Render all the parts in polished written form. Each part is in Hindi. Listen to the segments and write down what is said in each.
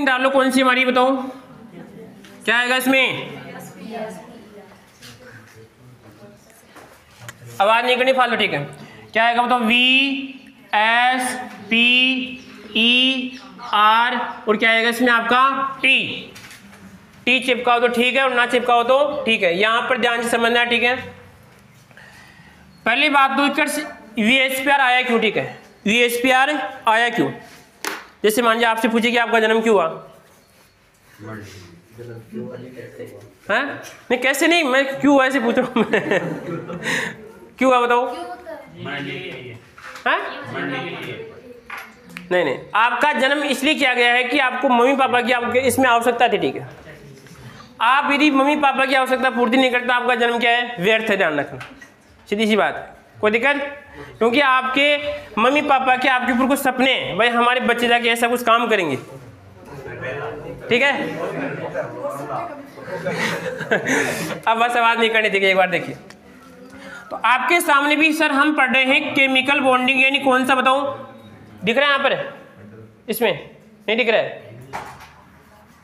डालो कौन सी हमारी बताओ, क्या आएगा इसमें? आवाज नहीं करनी फालतू, ठीक है। क्या आएगा बताओ? VSPER और क्या आएगा इसमें आपका? टी। टी चिपकाओ तो ठीक है और ना चिपकाओ तो ठीक है। यहां पर ध्यान से समझना है, ठीक है। पहली बात तो VSPR आया क्यों, ठीक है। VSPR आया क्यों? जैसे मान लीजिए आपसे पूछे कि आपका जन्म क्यों हुआ है? नहीं कैसे नहीं, मैं क्यों ऐसे पूछ रहा हूँ क्यों हुआ बताओ? नहीं, आपका जन्म इसलिए किया गया है कि आपको मम्मी पापा की आपके इसमें आवश्यकता थी, ठीक है। आप यदि मम्मी पापा की आवश्यकता पूर्ति नहीं करता, आपका जन्म क्या है? व्यर्थ है, ध्यान रखना, सीधी सी बात। कोई दिक्कत? क्योंकि आपके मम्मी पापा के आपके ऊपर कुछ सपने हैं, भाई हमारे बच्चे जाके ऐसा कुछ काम करेंगे, ठीक है। अब बस आवाज नहीं करनी थी, एक बार देखिए। तो आपके सामने भी सर हम पढ़ रहे हैं केमिकल बॉन्डिंग, यानी कौन सा बताओ? दिख रहा है यहाँ पर? इसमें नहीं दिख रहा है,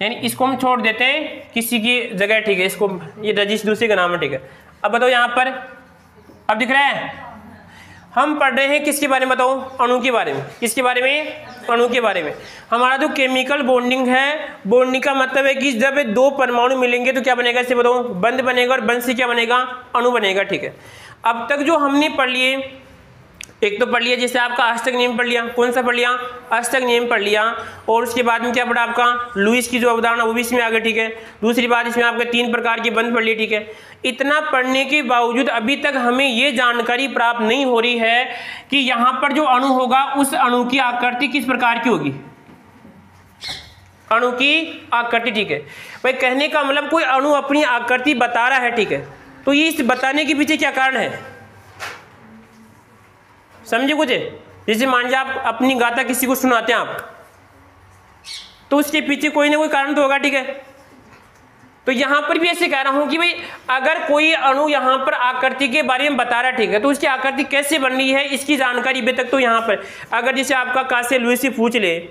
यानी इसको हम छोड़ देते हैं किसी की जगह, ठीक है। इसको ये रजिश दूसरी का नाम है, ठीक है। अब बताओ यहाँ पर, अब दिख रहा है? हम पढ़ रहे हैं किसके बारे में बताओ? अणु के बारे में। किसके बारे में? अणु के बारे में। हमारा जो केमिकल बॉन्डिंग है, बॉन्डिंग का मतलब है कि जब दो परमाणु मिलेंगे तो क्या बनेगा, इससे बताओ? बंध बनेगा, और बंध से क्या बनेगा? अणु बनेगा, ठीक है। अब तक जो हमने पढ़ लिए, एक तो पढ़ लिया जैसे आपका अष्टक नियम पढ़ लिया। कौन सा पढ़ लिया? अष्टक नियम पढ़ लिया। और उसके बाद में क्या पढ़ा आपका? लुईस की जो अवधारणा वो भी इसमें आ गई, ठीक है। दूसरी बात इसमें आपके 3 प्रकार के बंध पढ़ लिए, ठीक है। इतना पढ़ने के बावजूद अभी तक हमें ये जानकारी प्राप्त नहीं हो रही है कि यहाँ पर जो अणु होगा उस अणु की आकृति किस प्रकार की होगी। अणु की आकृति, ठीक है भाई। कहने का मतलब कोई अणु अपनी आकृति बता रहा है, ठीक है। तो ये इस बताने के पीछे क्या कारण है, समझे कुछ? जैसे मान लीजिए आप अपनी गाथा किसी को सुनाते हैं आप, तो उसके पीछे कोई ना कोई कारण तो होगा, ठीक है। तो यहां पर भी ऐसे कह रहा हूं कि भाई अगर कोई अणु यहां पर आकृति के बारे में बता रहा है, ठीक है, तो उसकी आकृति कैसे बन रही है इसकी जानकारी अभी तक तो यहां पर, अगर जैसे आपका कासे लुईस से पूछ ले,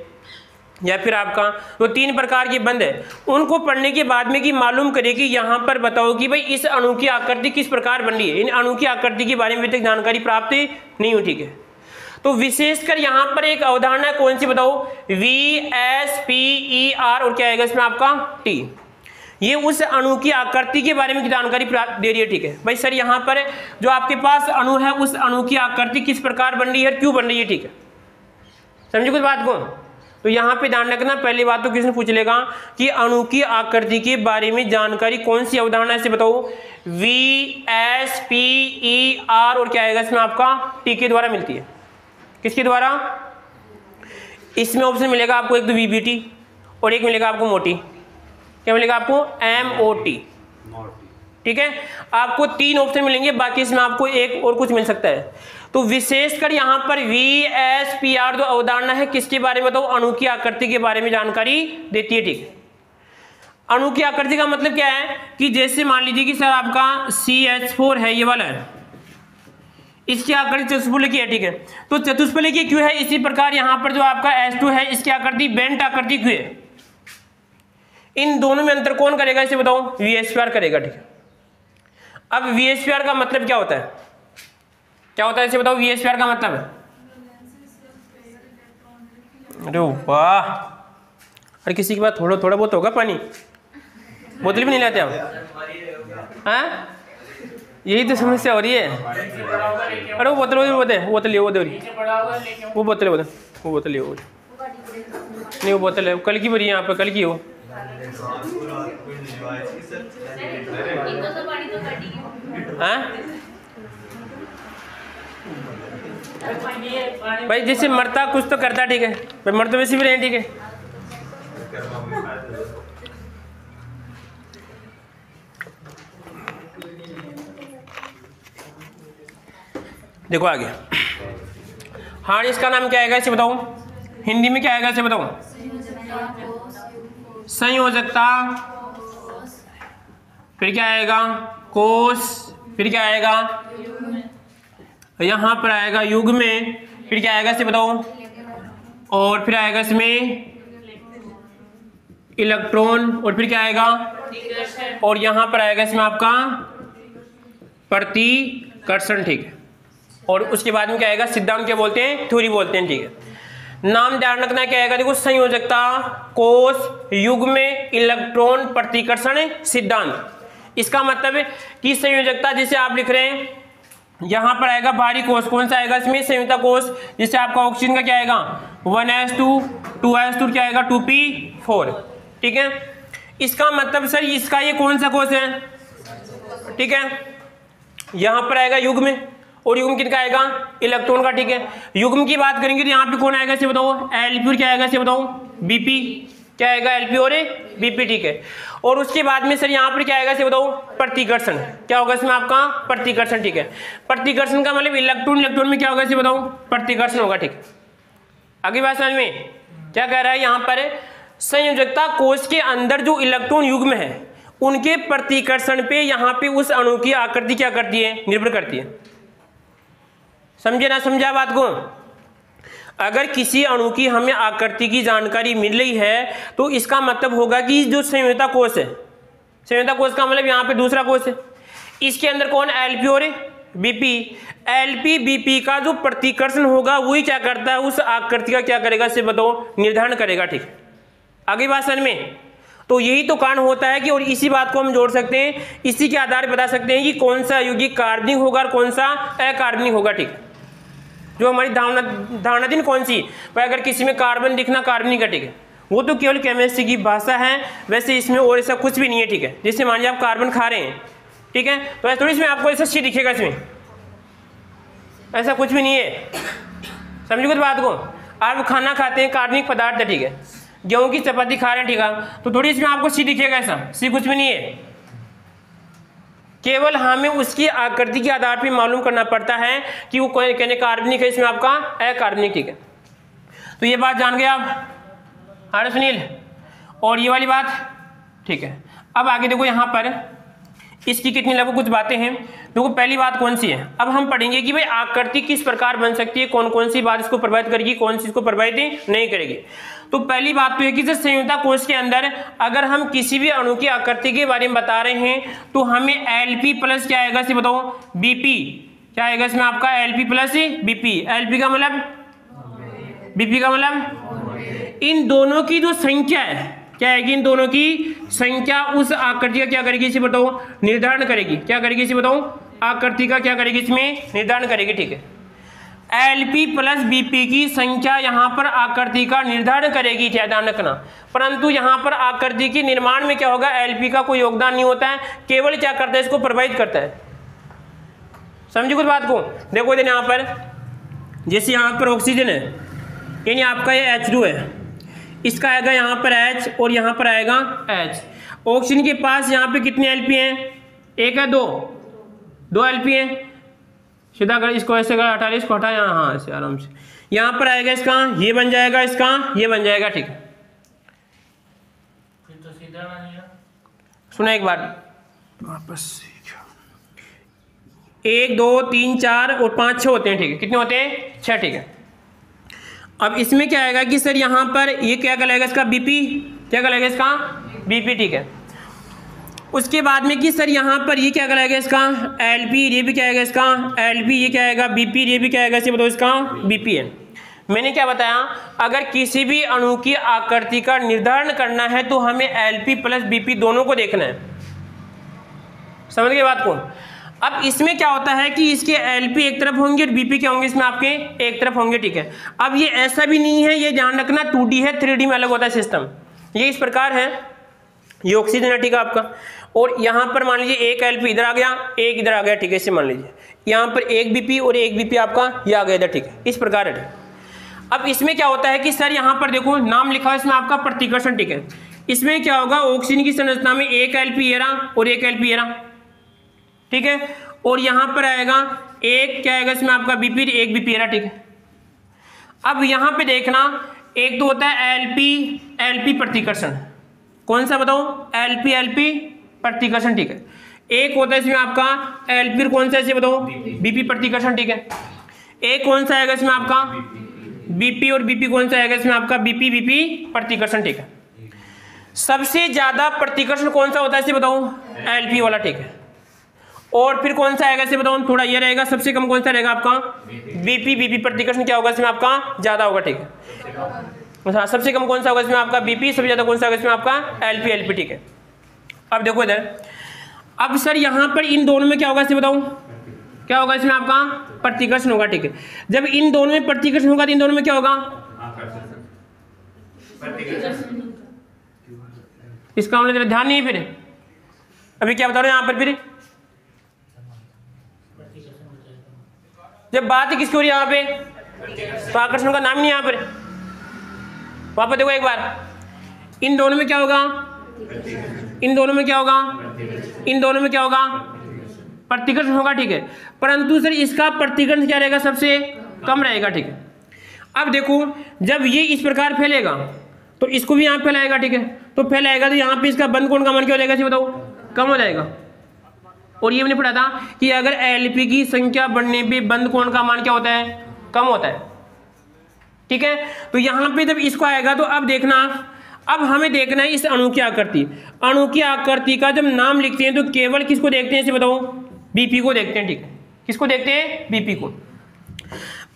या फिर आपका वो 3 प्रकार के बंध है, उनको पढ़ने के बाद में कि मालूम करे कि यहाँ पर बताओ कि भाई इस अणु की आकृति किस प्रकार बन रही है। इन अणु की आकृति के बारे में अभी तक जानकारी प्राप्त नहीं हुई, ठीक है। तो विशेषकर यहाँ पर एक अवधारणा कौन सी बताओ? VSPER और क्या आएगा इसमें आपका? T। ये उस अणु की आकृति के बारे में जानकारी प्राप्त दे रही है, ठीक है भाई। सर यहाँ पर जो आपके पास अणु है उस अणु की आकृति किस प्रकार बन रही है, क्यों बन रही है, ठीक है। समझे कुछ बात को? तो यहाँ पे ध्यान रखना, पहली बात तो किसने पूछ लेगा कि अणु की आकृति के बारे में जानकारी कौन सी अवधारणा से बताओ? VSPER और क्या आएगा इसमें आपका? T के द्वारा मिलती है। किसके द्वारा? इसमें ऑप्शन मिलेगा आपको, एक तो VBT और एक मिलेगा आपको मोटी। क्या मिलेगा आपको? MOT, ठीक है। आपको 3 ऑप्शन मिलेंगे, बाकी इसमें आपको एक और कुछ मिल सकता है। तो विशेषकर यहाँ पर VSPR जो अवधारणा है किसके बारे में बताओ? अणु की आकृति के बारे में जानकारी देती है, ठीक है। अणु की आकृति का मतलब क्या है कि जैसे मान लीजिए कि सर आपका CH4 है, ये वाला है, इसकी आकृति चतुष्फलक की है, ठीक है। तो चतुष्फलक की क्यों है? इसी प्रकार यहाँ पर जो आपका H2 है इसकी आकृति बेंट आकृति क्यों है? इन दोनों में अंतर कौन करेगा इसे बताओ? VSPR करेगा, ठीक है। अब VSPR का मतलब क्या होता है? क्या होता है इसे बताओ? VSPR का मतलब है, अरे वाह, अरे किसी के पास थोड़ा थोड़ा बहुत होगा पानी, बोतल भी नहीं लाते आप? हाँ, यही तो समस्या हो रही है। अरे वो बोतल लियो, वो बोतल लियो, नहीं वो बोतल है, कल की भरी है यहाँ पर, कल की हो। हाँ भाई, जैसे मरता कुछ तो करता, ठीक है भाई, मर तो वैसे भी नहीं, ठीक है। देखो आगे, हाँ इसका नाम क्या आएगा इसे बताओ? हिंदी में क्या आएगा इसे बताओ? संयोजकता, फिर क्या आएगा? कोष, फिर क्या आएगा? यहाँ पर आएगा युग्म, फिर क्या आएगा इसे बताओ? और फिर आएगा इसमें इलेक्ट्रॉन और फिर क्या आएगा, और यहां पर आएगा इसमें आपका प्रतिकर्षण, ठीक है। और उसके बाद में क्या आएगा, सिद्धांत क्या बोलते हैं, थ्योरी बोलते हैं, ठीक है। नाम ध्यान रखना क्या आएगा, देखो संयोजकता, कोष, युग्म, इलेक्ट्रॉन, प्रतिकर्षण, सिद्धांत। इसका मतलब है कि संयोजकता जिसे आप लिख रहे हैं यहां पर आएगा भारी कोष, कौन सा आएगा इसमें, संयुक्ता कोष, जिससे आपका ऑक्सीजन का क्या आएगा 1s2 2s2 क्या आएगा 2p4, ठीक है। इसका मतलब सर इसका ये कौन सा कोष है, ठीक है। यहां पर आएगा युग्म, और युग्म किनका आएगा, इलेक्ट्रॉन का, ठीक है। युग्म की बात करेंगे तो यहाँ पे कौन आएगा इसे बताओ, एलपी, और क्या आएगा इसे बताओ, बीपी, क्या आएगा एलपी और बीपी, ठीक है। और उसके बाद में सर यहाँ पर क्या आएगा इसे बताओ, प्रतिकर्षण, क्या होगा इसमें आपका प्रतिकर्षण, ठीक है। प्रतिकर्षण का मतलब इलेक्ट्रॉन, इलेक्ट्रॉन में क्या होगा इसे बताओ, प्रतिकर्षण होगा, ठीक है। अगली बात समझ में क्या कह रहा है यहाँ पर, संयोजकता कोष के अंदर जो इलेक्ट्रॉन युग्म है उनके प्रतिकर्षण पे यहाँ पे उस अणु की आकृति क्या करती है, निर्भर करती है। समझे ना समझा बात को। अगर किसी अणु की हमें आकृति की जानकारी मिल रही है तो इसका मतलब होगा कि जो संयोजकता कोष है, संयोजकता कोष का मतलब यहाँ पे दूसरा कोष है, इसके अंदर कौन, एलपी और बीपी, एलपी बीपी का जो प्रतिकर्षण होगा वही क्या करता है, उस आकृति का क्या करेगा इसे बताओ, निर्धारण करेगा, ठीक है। आगे बात समझ में। तो यही तो कारण होता है कि, और इसी बात को हम जोड़ सकते हैं, इसी के आधार पर बता सकते हैं कि कौन सा यौगिक कार्बनिक होगा और कौन सा अकार्बनिक होगा, ठीक है। जो हमारी धारणा थी कौन सी, भाई अगर किसी में कार्बन दिखना कार्बनिक है, ठीक है, वो तो केवल केमिस्ट्री की भाषा है, वैसे इसमें और ऐसा कुछ भी नहीं है, ठीक है। जैसे मान लीजिए आप कार्बन खा रहे हैं, ठीक है, तो ऐसा थोड़ी इसमें आपको ऐसा सी दिखेगा, इसमें ऐसा कुछ भी नहीं है, समझिए कुछ बात को। आप खाना खाते हैं कार्बनिक पदार्थ है, ठीक है, गेहूं की चपाती खा रहे हैं, ठीक है, तो थोड़ी इसमें आपको सी दिखेगा, ऐसा सी कुछ भी नहीं है। केवल हमें उसकी आकृति के आधार पर मालूम करना पड़ता है कि वो कहने कार्बनिक है, इसमें आपका अकार्बनिक, ठीक है। तो ये बात जान गए आप, अरे सुनील, और ये वाली बात, ठीक है। अब आगे देखो यहाँ पर इसकी कितनी लगभग कुछ बातें हैं। देखो पहली बात कौन सी है, अब हम पढ़ेंगे कि भाई आकृति किस प्रकार बन सकती है, कौन कौन सी बात इसको प्रभावित करेगी, कौन सी इसको प्रभावित नहीं करेगी। तो पहली बात तो है कि संयोजकता कोष के अंदर अगर हम किसी भी अणु की आकृति के बारे में बता रहे हैं तो हमें Lp प्लस क्या आएगा इसे बताओ, Bp, क्या आएगा इसमें आपका Lp प्लस Bp। Lp का मतलब, Bp का मतलब, इन दोनों की जो संख्या है क्या है कि इन दोनों की संख्या उस आकृति का क्या करेगी इसे बताओ, निर्धारण करेगी, क्या करेगी इसे बताओ, आकृति का क्या करेगी इसमें निर्धारण करेगी, ठीक है। Lp प्लस Bp की संख्या यहाँ पर आकृति का निर्धारण करेगी, ध्यान रखना। परंतु यहाँ पर आकृति के निर्माण में क्या होगा, Lp का कोई योगदान नहीं होता है, केवल क्या करता है, इसको प्रभावित करता है। समझिए कुछ बात को। देखो इधर यहाँ पर जैसे यहाँ पर ऑक्सीजन है, यानी आपका ये H2 है, इसका आएगा यहाँ पर H और यहाँ पर आएगा H। ऑक्सीजन के पास यहाँ पे कितने Lp हैं, एक है, दो Lp हैं। सीधा कर इसको, ऐसे कर, हटा इसको, हटा यहाँ, हाँ ऐसे आराम से। यहाँ पर आएगा इसका, ये बन जाएगा, इसका ये बन जाएगा, ठीक है। तो सीधा नहीं है, सुना एक बार वापस, 1 2 3 4 और 5 6 होते हैं, ठीक है। कितने होते हैं, 6, ठीक है। अब इसमें क्या आएगा कि सर यहाँ पर ये क्या कहलाएगा इसका, बीपी, क्या कहलाएगा इसका, बीपी, ठीक है। उसके बाद में कि सर यहाँ पर ये क्या कहलाएगा इसका, एलपी, ये भी क्या आएगा इसका एलपी, ये क्या आएगा बीपी, ये भी क्या आएगा इसे बताओ, इसका बीपी है। मैंने क्या बताया, अगर किसी भी अणु की आकृति का निर्धारण करना है तो हमें एलपी प्लस बीपी दोनों को देखना है। समझ गए बात को। अब इसमें क्या होता है कि इसके एलपी एक तरफ होंगे और बीपी क्या होंगे इसमें आपके एक तरफ होंगे, ठीक है। अब ये ऐसा भी नहीं है, ये ध्यान रखना 2D है, 3D में अलग होता है सिस्टम। ये इस प्रकार है, ये ऑक्सीजन है, ठीक है आपका, और यहाँ पर मान लीजिए एक एलपी इधर आ गया, एक इधर आ गया, ठीक है। इसे मान लीजिए यहाँ पर एक बीपी और एक बीपी आपका ये आ गया इधर, ठीक है। इस प्रकार है। अब इसमें क्या होता है कि सर यहाँ पर देखो नाम लिखा है इसमें आपका प्रतिकर्षण, ठीक है। इसमें क्या होगा, ऑक्सीजन की संरचना में एक एलपी ये रहा और एक एलपी ये रहा, ठीक है। और यहाँ पर आएगा एक क्या आएगा इसमें आपका बीपी, एक बीपी ये रहा, ठीक है। अब यहाँ पे देखना, एक तो होता है एलपी प्रतिकर्षण, कौन सा बताओ, एलपी प्रतिकर्षण, ठीक है। एक होता है इसमें आपका एलपी, कौन सा इसे बताओ, बीपी प्रतिकर्षण, ठीक है। एक कौन सा आएगा इसमें आपका बीपी, और बीपी कौन सा आएगा इसमें आपका बीपी प्रतिकर्षण, ठीक है। सबसे ज्यादा प्रतिकर्षण कौन सा होता है इसे बताऊं? एलपी वाला, ठीक है। और फिर कौन सा आएगा इसे बताऊं? थोड़ा ये रहेगा, सबसे कम कौन सा रहेगा आपका? बीपी। बीपी प्रतिकर्षण क्या होगा इसमें आपका? ज्यादा होगा, ठीक है। हाँ, सबसे कम कौन सा होगा इसमें आपका? बीपी। सबसे ज्यादा कौन सा होगा इसमें आपका? एलपी। एलपी, ठीक है। अब देखो इधर, अब सर यहां पर इन दोनों में क्या होगा इसे बताऊं? क्या होगा इसमें आपका? प्रतिकर्षण होगा, ठीक है। जब इन दोनों में प्रतिकर्षण होगा तो इन दोनों में क्या होगा? इसका हमने ध्यान नहीं है। फिर अभी क्या बता रहे हो यहां पर? फिर जब बात किसकी हो रही है यहाँ पे? तो आकर्षण का नाम ही नहीं यहाँ पर। वहां पर देखो एक बार, इन दोनों में क्या होगा? इन दोनों में क्या होगा? इन दोनों में क्या होगा? प्रतिकर्षण होगा, ठीक है। परंतु सर इसका प्रतिकर्षण क्या रहेगा? सबसे कम रहेगा, ठीक है। अब देखो, जब ये इस प्रकार फैलेगा तो इसको भी यहाँ फैलाएगा, ठीक है। तो फैलाएगा तो यहाँ पे इसका बंद कोण का मान क्या हो जाएगा इसे बताओ? कम हो जाएगा। और ये मैंने पढ़ा था कि अगर एलपी की संख्या बढ़ने पे बंद कोण का मान क्या होता है? कम होता है, ठीक है। तो यहाँ पे जब इसको आएगा तो अब देखना, अब हमें देखना है इस अणु की आकृति। अणु की आकृति का जब नाम लिखते हैं तो केवल किसको देखते हैं इसे बताओ? बीपी को देखते हैं, ठीक है। किसको देखते हैं? बीपी को।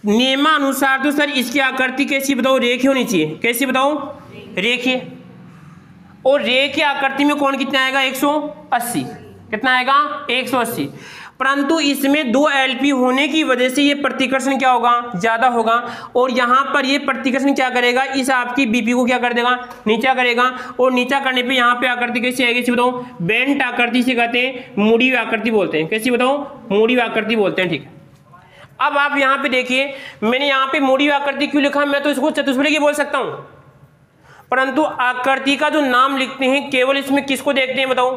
नियमानुसार तो सर इसकी आकृति कैसी बताओ? रेखीय होनी चाहिए। कैसी बताओ? रेखीय। और रेखीय आकृति में कोण कितना आएगा? 180। कितना आएगा? 180। परंतु इसमें 2 एलपी होने की वजह से ये प्रतिकर्षण क्या होगा? ज्यादा होगा। और यहाँ पर ये प्रतिकर्षण क्या करेगा? इस आपकी बीपी को क्या कर देगा? नीचा करेगा। और नीचा करने पे यहाँ पे आकृति कैसी आएगी इसे बताओ? बेंट आकृति से कहते हैं, मुड़ी हुई आकृति बोलते हैं। कैसी बताओ? मुड़ी हुई आकृति बोलते हैं, ठीक है। अब आप यहाँ पे देखिए, मैंने यहाँ पे मुड़ी हुई आकृति क्यों लिखा? मैं तो इसको चतुष्फलकी बोल सकता हूँ, परंतु आकृति का जो नाम लिखते हैं केवल इसमें किसको देखते हैं बताओ?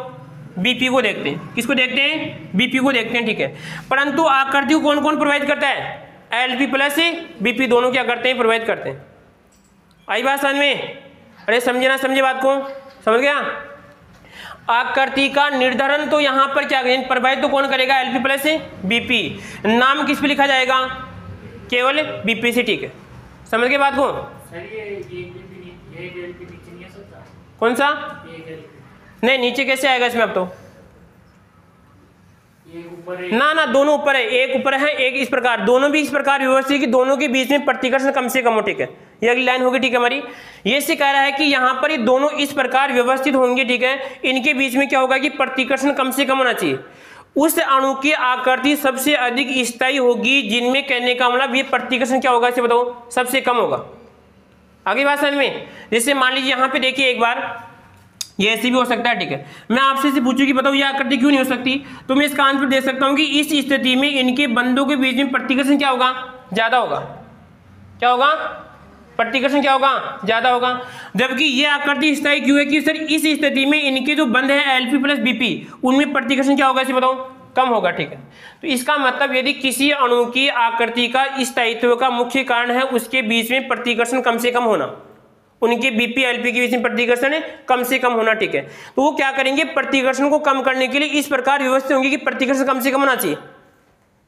बीपी को देखते हैं। किसको देखते हैं? बीपी को देखते हैं, ठीक है। परंतु आकृति को कौन कौन प्रोवाइड करता है? एलपी प्लस बीपी दोनों क्या करते हैं? प्रोवाइड करते हैं। आई बात समझ में? अरे समझे ना समझे बात को? समझ गया? आकृति का निर्धारण तो यहाँ पर क्या करें? प्रोवाइड तो कौन करेगा? LP plus BP. नाम किस पे लिखा जाएगा? केवल बीपी से, ठीक है। समझ गए बात को? कौन सा? नहीं, नीचे कैसे आएगा इसमें? अब तो ना ना, दोनों ऊपर है। एक ऊपर है, एक इस प्रकार। दोनों भी इस प्रकार व्यवस्थित कि दोनों के बीच में प्रतिकर्षण कम से कम हो, ठीक है। ये अगली लाइन होगी, ठीक है हमारी। ये से कह रहा है कि यहाँ पर ये दोनों इस प्रकार व्यवस्थित होंगे, ठीक है। इनके बीच में क्या होगा कि प्रतिकर्षण कम से कम होना चाहिए। उस अणु की आकृति सबसे अधिक स्थायी होगी जिनमें, कहने का मतलब ये प्रतिकर्षण क्या होगा इसे बताओ? सबसे कम होगा। आगे बात समझ में? जैसे मान लीजिए यहाँ पे देखिए एक बार, ये ऐसे भी हो सकता है, ठीक है। मैं आपसे से पूछूं कि बताओ ये आकृति क्यों नहीं हो सकती, तो मैं इसका आंसर दे सकता हूं कि इस स्थिति में इनके बंधों के बीच में प्रतिकर्षण क्या होगा? ज्यादा होगा। क्या होगा? प्रतिकर्षण क्या होगा? ज्यादा होगा। जबकि ये आकृति स्थायी क्यों है कि सर इस स्थिति में इनके जो बंध है एलपी प्लस बीपी, उनमें प्रतिकर्षण क्या होगा इसे बताओ? कम होगा, ठीक है। तो इसका मतलब यदि किसी अणु की आकृति का स्थायित्व का मुख्य कारण है उसके बीच में प्रतिकर्षण कम से कम होना, उनके बीपी एलपी के बीच में प्रतिकर्षण कम से कम होना, ठीक है। तो वो क्या करेंगे? प्रतिकर्षण को कम करने के लिए इस प्रकार व्यवस्थित होंगे कि प्रतिकर्षण कम से कम होना चाहिए।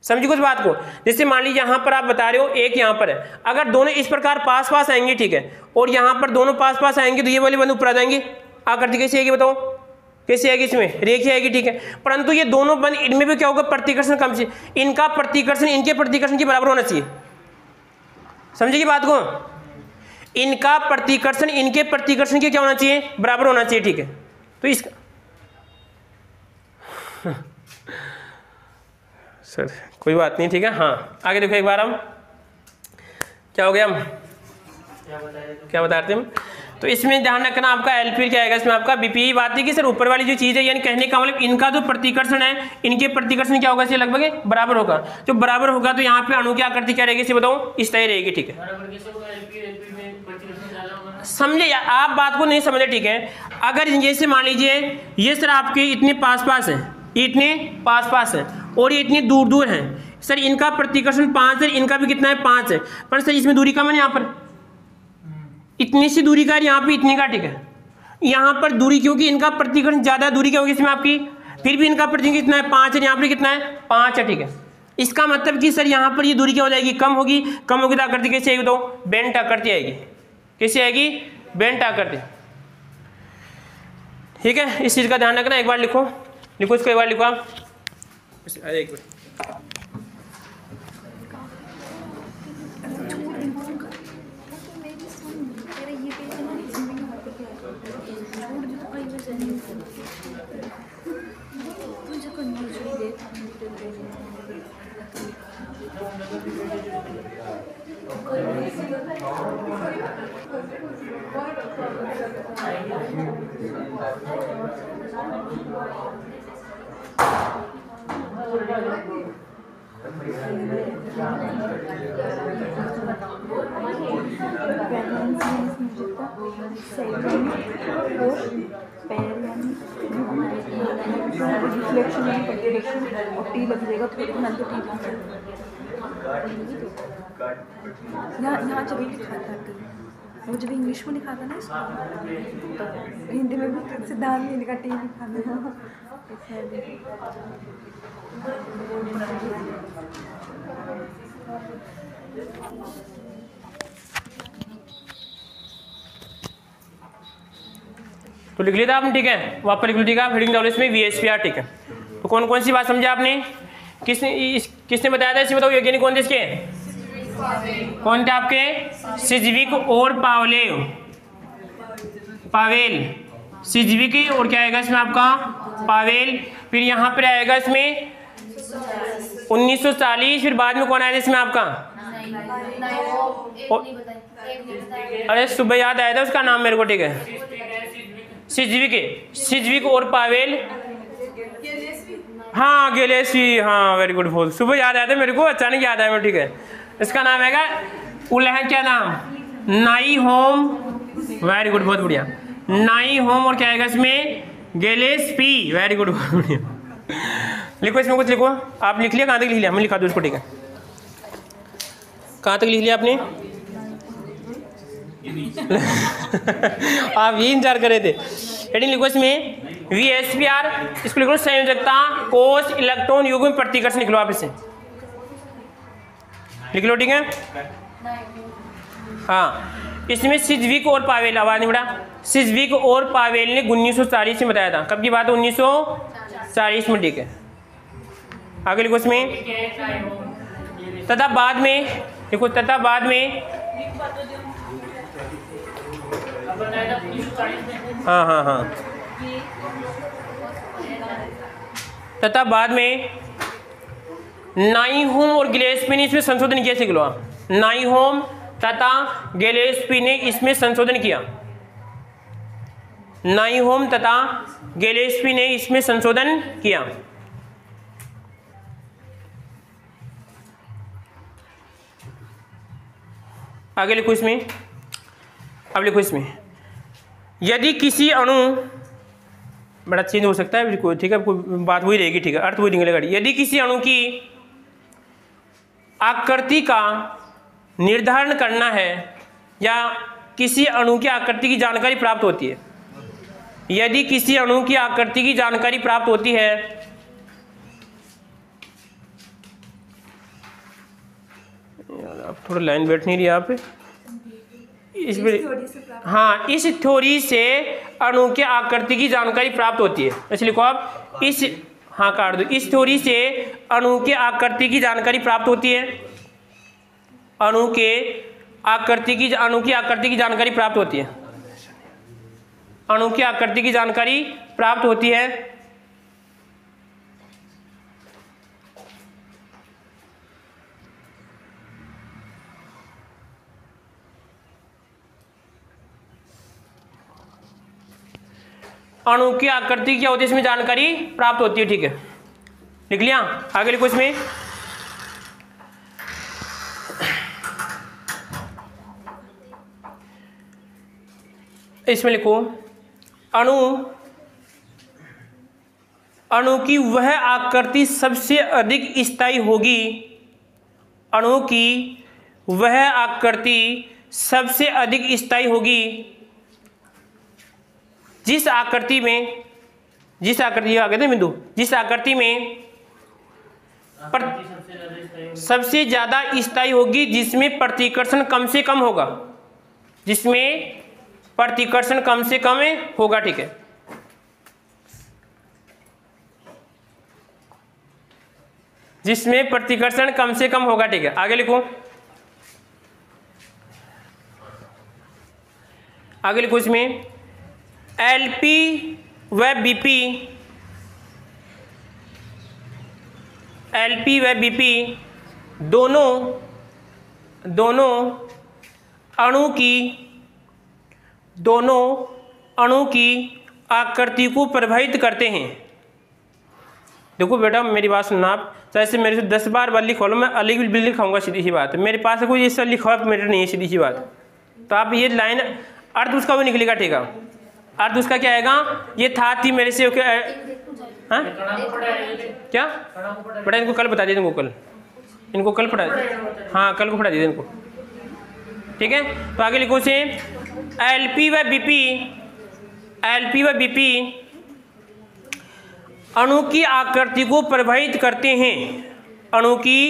समझिए कुछ बात को? जैसे मान लीजिए यहाँ पर आप बता रहे हो एक यहाँ पर है, अगर दोनों इस प्रकार पास पास आएंगे, ठीक है, और यहाँ पर दोनों पास पास आएंगे तो ये वाले बंधु ऊपर आ जाएंगे। आकृति कैसी आएगी बताओ? कैसी आएगी? इसमें रेखीय आएगी, ठीक है। परंतु ये दोनों बंध, इनमें भी क्या होगा? प्रतिकर्षण कम से, इनका प्रतिकर्षण इनके प्रतिकर्षण के बराबर होना चाहिए। समझिए बात को? इनका प्रतिकर्षण इनके प्रतिकर्षण के क्या होना चाहिए? बराबर होना चाहिए, ठीक है। तो इसका सर कोई बात नहीं, ठीक है। हाँ, आगे देखो एक बार। हम क्या हो गया? हम क्या बता रहे थे हम? तो इसमें ध्यान रखना आपका एलपी क्या आएगा इसमें? आपका बीपी। बात है कि सर ऊपर वाली जो चीज है, यानी कहने का मतलब इनका जो प्रतिकर्षण है इनके प्रतिकर्षण क्या होगा? इसे लगभग बराबर होगा। जो बराबर होगा तो यहाँ पे अणु की आकृति क्या रहेगी इसे बताओ? स्थायी रहेगी, ठीक है। समझे? आप बात को नहीं समझे, ठीक है। अगर जैसे मान लीजिए ये सर आपके इतने पास पास है, ये इतने पास पास है और ये इतने दूर दूर हैं सर, इनका प्रतिकर्षण 5 है, इनका भी कितना है? 5 है। पर सर इसमें दूरी कम है, यहाँ पर इतनी सी दूरी का है, यहाँ पे इतनी का, ठीक है। यहाँ पर दूरी क्योंकि इनका प्रतिकर्षण ज्यादा, दूरी क्या होगी इसमें आपकी? फिर भी इनका प्रतिकर्षण कितना है? 5 है। यहाँ पर कितना है? 5 है, ठीक है। इसका मतलब कि सर यहाँ पर ये दूरी क्या हो जाएगी? कम होगी। कम होगी तो आकृति कैसी आएगी? तो बेंट आकृति आएगी। कैसी आएगी? बेंट आकृति। ठीक है, इस चीज़ का ध्यान रखना। एक बार लिखो इसको, एक बार लिखो आप। एक मिनट, यहाँ जब भी लिखा था वो जब इंग्लिश में लिखा था ना इसको, तो हिंदी में भी सिद्धांत नहीं लिखा, टी लिखा था। तो लिख लिया था आपने, ठीक है, वहाँ पर लिख लीजिएगा हेडिंग डालो इसमें VSPR, ठीक है। तो कौन कौन सी बात समझा आपने, किसने बताया था, इसे बताओ वैज्ञानिक कौन थे इसके, कौन थे आपके, सिजविक और पावेल, सिजविक और क्या आएगा इसमें आपका, पावेल। फिर यहाँ पर आएगा इसमें 1940, फिर बाद में कौन आया था इसमें आपका, अरे सुबह याद आया था उसका नाम मेरे को, ठीक है, सिजविक और पावेल, हाँ गेलेसी, हाँ वेरी गुड, बहुत सुबह याद आया था मेरे को, अचानक याद आया मेरे, ठीक है। इसका नाम हैगा उल्लेख, क्या नाम, नाई होम, वेरी गुड, बहुत बढ़िया, नाई होम, और क्या आएगा इसमें, गेलेस्पी, वेरी गुड, बहुत बढ़िया। लिखो इसमें कुछ लिखो, आप लिख लिया, कहाँ तक लिख लिया, मैं लिखा दूँ उसको, ठीक है, कहाँ तक लिख लिया आपने आप ये इंतजार कर रहे थे। हेडिंग लिखो इसमें VSPR, इसको लिखो संयोजकता, कोष, इलेक्ट्रॉन, युग्म, प्रतिकर्षण, लिख लो आप इसे, लिख लो, ठीक है। हाँ, इसमें सिजविक और पावेल, आवाज नहीं बढ़ा, सिजविक और पावेल ने 1940 में बताया था, कब की बात है, 1940 में, ठीक है। आगे लिखो इसमें, तथा बाद में, देखो तथा बाद में, हाँ, तथा बाद में नाइहोम और गिलेस्पी ने इसमें संशोधन किया, सीख लो आप, नाइहोम तथा गिलेस्पी ने इसमें संशोधन किया, नाइहोम तथा गिलेस्पी ने इसमें संशोधन किया। आगे लिखो इसमें, अब लिखो इसमें, यदि किसी अणु, बड़ा चेंज हो सकता है, ठीक है, कोई बात वही रहेगी, ठीक है, अर्थ वही निकलेगा। यदि किसी अणु की आकृति का निर्धारण करना है या किसी अणु की आकृति की जानकारी प्राप्त होती है, यदि किसी अणु की आकृति की जानकारी प्राप्त होती है, अब थोड़ा लाइन बैठ नहीं रही यहाँ पे, हाँ, इस थ्योरी से अणु के आकृति की जानकारी प्राप्त होती है, ऐसे लिखो आप, इस, हाँ काट दो, इस थ्योरी से अणु के आकृति की जानकारी प्राप्त होती है, अणु की आकृति की जानकारी प्राप्त होती है, अणु की आकृति की जानकारी प्राप्त होती है। अणु की आकृति क्या होती है, इसमें जानकारी प्राप्त होती है, ठीक है, लिख लिया। आगे लिखो इसमें, लिखो अणु की वह आकृति सबसे अधिक स्थायी होगी, अणु की वह आकृति सबसे अधिक स्थायी होगी जिस आकृति में, आगे थे बिंदु, जिस आकृति में सबसे ज्यादा स्थायी होगी, जिसमें प्रतिकर्षण कम से कम होगा, जिसमें प्रतिकर्षण कम से कम होगा, ठीक है। जिसमें प्रतिकर्षण कम से कम होगा, ठीक है। आगे लिखो, आगे लिखो इसमें एलपी व बीपी, एलपी व बीपी दोनों अणु की आकृति को प्रभावित करते हैं। देखो बेटा मेरी बात सुनना आप, चाहे से मेरे से 10 बार लिखवा लो, मैं अलग भी लिखाऊंगा, सीधी सी बात है। मेरे पास कोई ऐसा लिखा हुआ मेटर नहीं है, सीधी सी बात। तो आप ये लाइन अर्थ उसका भी निकलेगा, ठीक है। अर्थ उसका क्या आएगा, ये था थी मेरे से हाँ क्या बेटा, इनको कल बता दीजिए, इनको कल पढ़ा, हाँ कल को पढ़ा दीजिए इनको, ठीक है। तो आगे लिखो से एलपी व बीपी अणु की आकृति को प्रभावित करते हैं, अणु की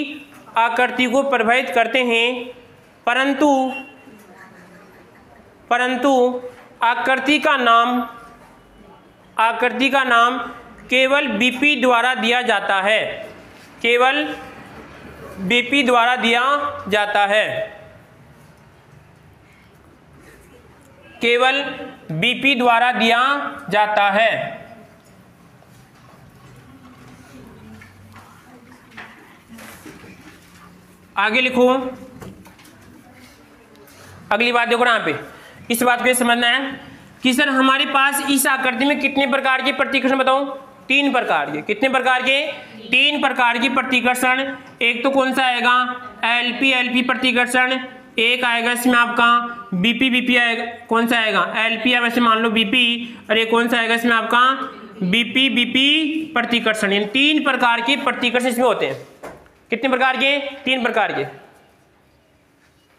आकृति को प्रभावित करते हैं, परंतु आकृति का नाम केवल बीपी द्वारा दिया जाता है, केवल बीपी द्वारा दिया जाता है, केवल बीपी द्वारा दिया जाता है। आगे लिखो, अगली बात देखो यहाँ पे, इस बात को समझना है कि सर हमारे पास इस आकृति में कितने प्रकार के प्रतिकर्षण बताओ, 3 प्रकार के। कितने प्रकार के, 3 प्रकार की प्रतिकर्षण। एक तो कौन सा आएगा, एलपी प्रतिकर्षण, एक आएगा इसमें आपका बीपी आएगा, कौन सा आएगा एलपी या वैसे मान लो बीपी, और एक कौन सा आएगा इसमें आपका बीपी प्रतिकर्षण। इन 3 प्रकार के प्रतिकर्षण इसमें होते हैं। कितने प्रकार के, 3 प्रकार के।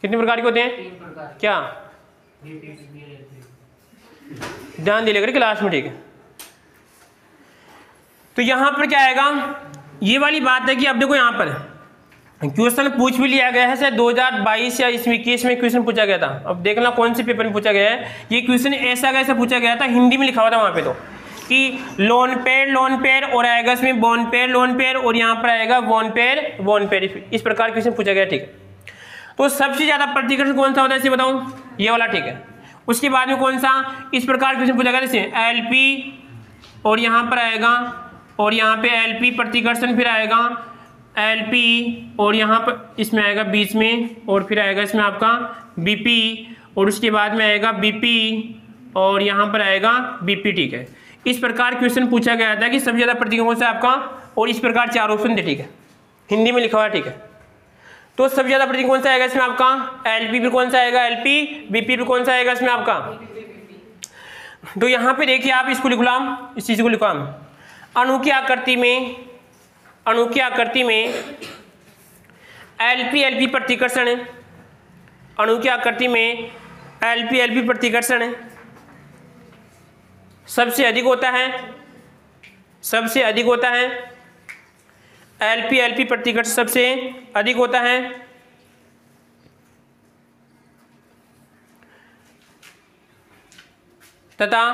कितने प्रकार के होते हैं, क्या ध्यान दे लेकर क्लास में, ठीक है। तो यहां पर क्या आएगा, ये वाली बात है कि अब देखो यहां पर क्वेश्चन पूछ भी लिया गया है, शायद 2022 या 2021 में क्वेश्चन पूछा गया था। अब देखना कौन से पेपर में पूछा गया है। ये क्वेश्चन ऐसा कैसा पूछा गया था, हिंदी में लिखा हुआ था वहां पे, तो कि लोन पेयर और आएगा इसमें बोन पेयर और यहाँ पर आएगा बोन पेयर, इस प्रकार क्वेश्चन पूछा गया, ठीक है। तो सबसे ज्यादा प्रतिकर्षण कौन सा होता है इसे बताऊं, ये वाला, ठीक है। उसके बाद में कौन सा इस प्रकार क्वेश्चन पूछा गया, जैसे एलपी और यहाँ पर आएगा, और यहाँ पे एलपी प्रतिकर्षण, फिर आएगा एलपी और यहाँ पर इसमें आएगा बीच में, और फिर आएगा इसमें आपका बीपी, और उसके बाद में आएगा बीपी और यहाँ पर आएगा बीपी, ठीक है। इस प्रकार क्वेश्चन पूछा गया था कि सबसे ज्यादा प्रतिकर्षण कौन सा आपका, और इस प्रकार 4 ऑप्शन थे, ठीक है, हिंदी में लिखा हुआ, ठीक है। तो सबसे ज्यादा प्रतिकर्षण कौन सा आएगा इसमें आपका, एलपी भी कौन सा आएगा, एलपी, बीपी भी कौन सा आएगा इसमें आपका। तो यहाँ पे देखिए आप इसको लिख लो, इस चीज को लिखो, अणु की आकृति में एलपी प्रतिकर्षण, अणु की आकृति में एलपी प्रतिकर्षण सबसे अधिक होता है, एलपी प्रतिकर्षण सबसे अधिक होता है, तथा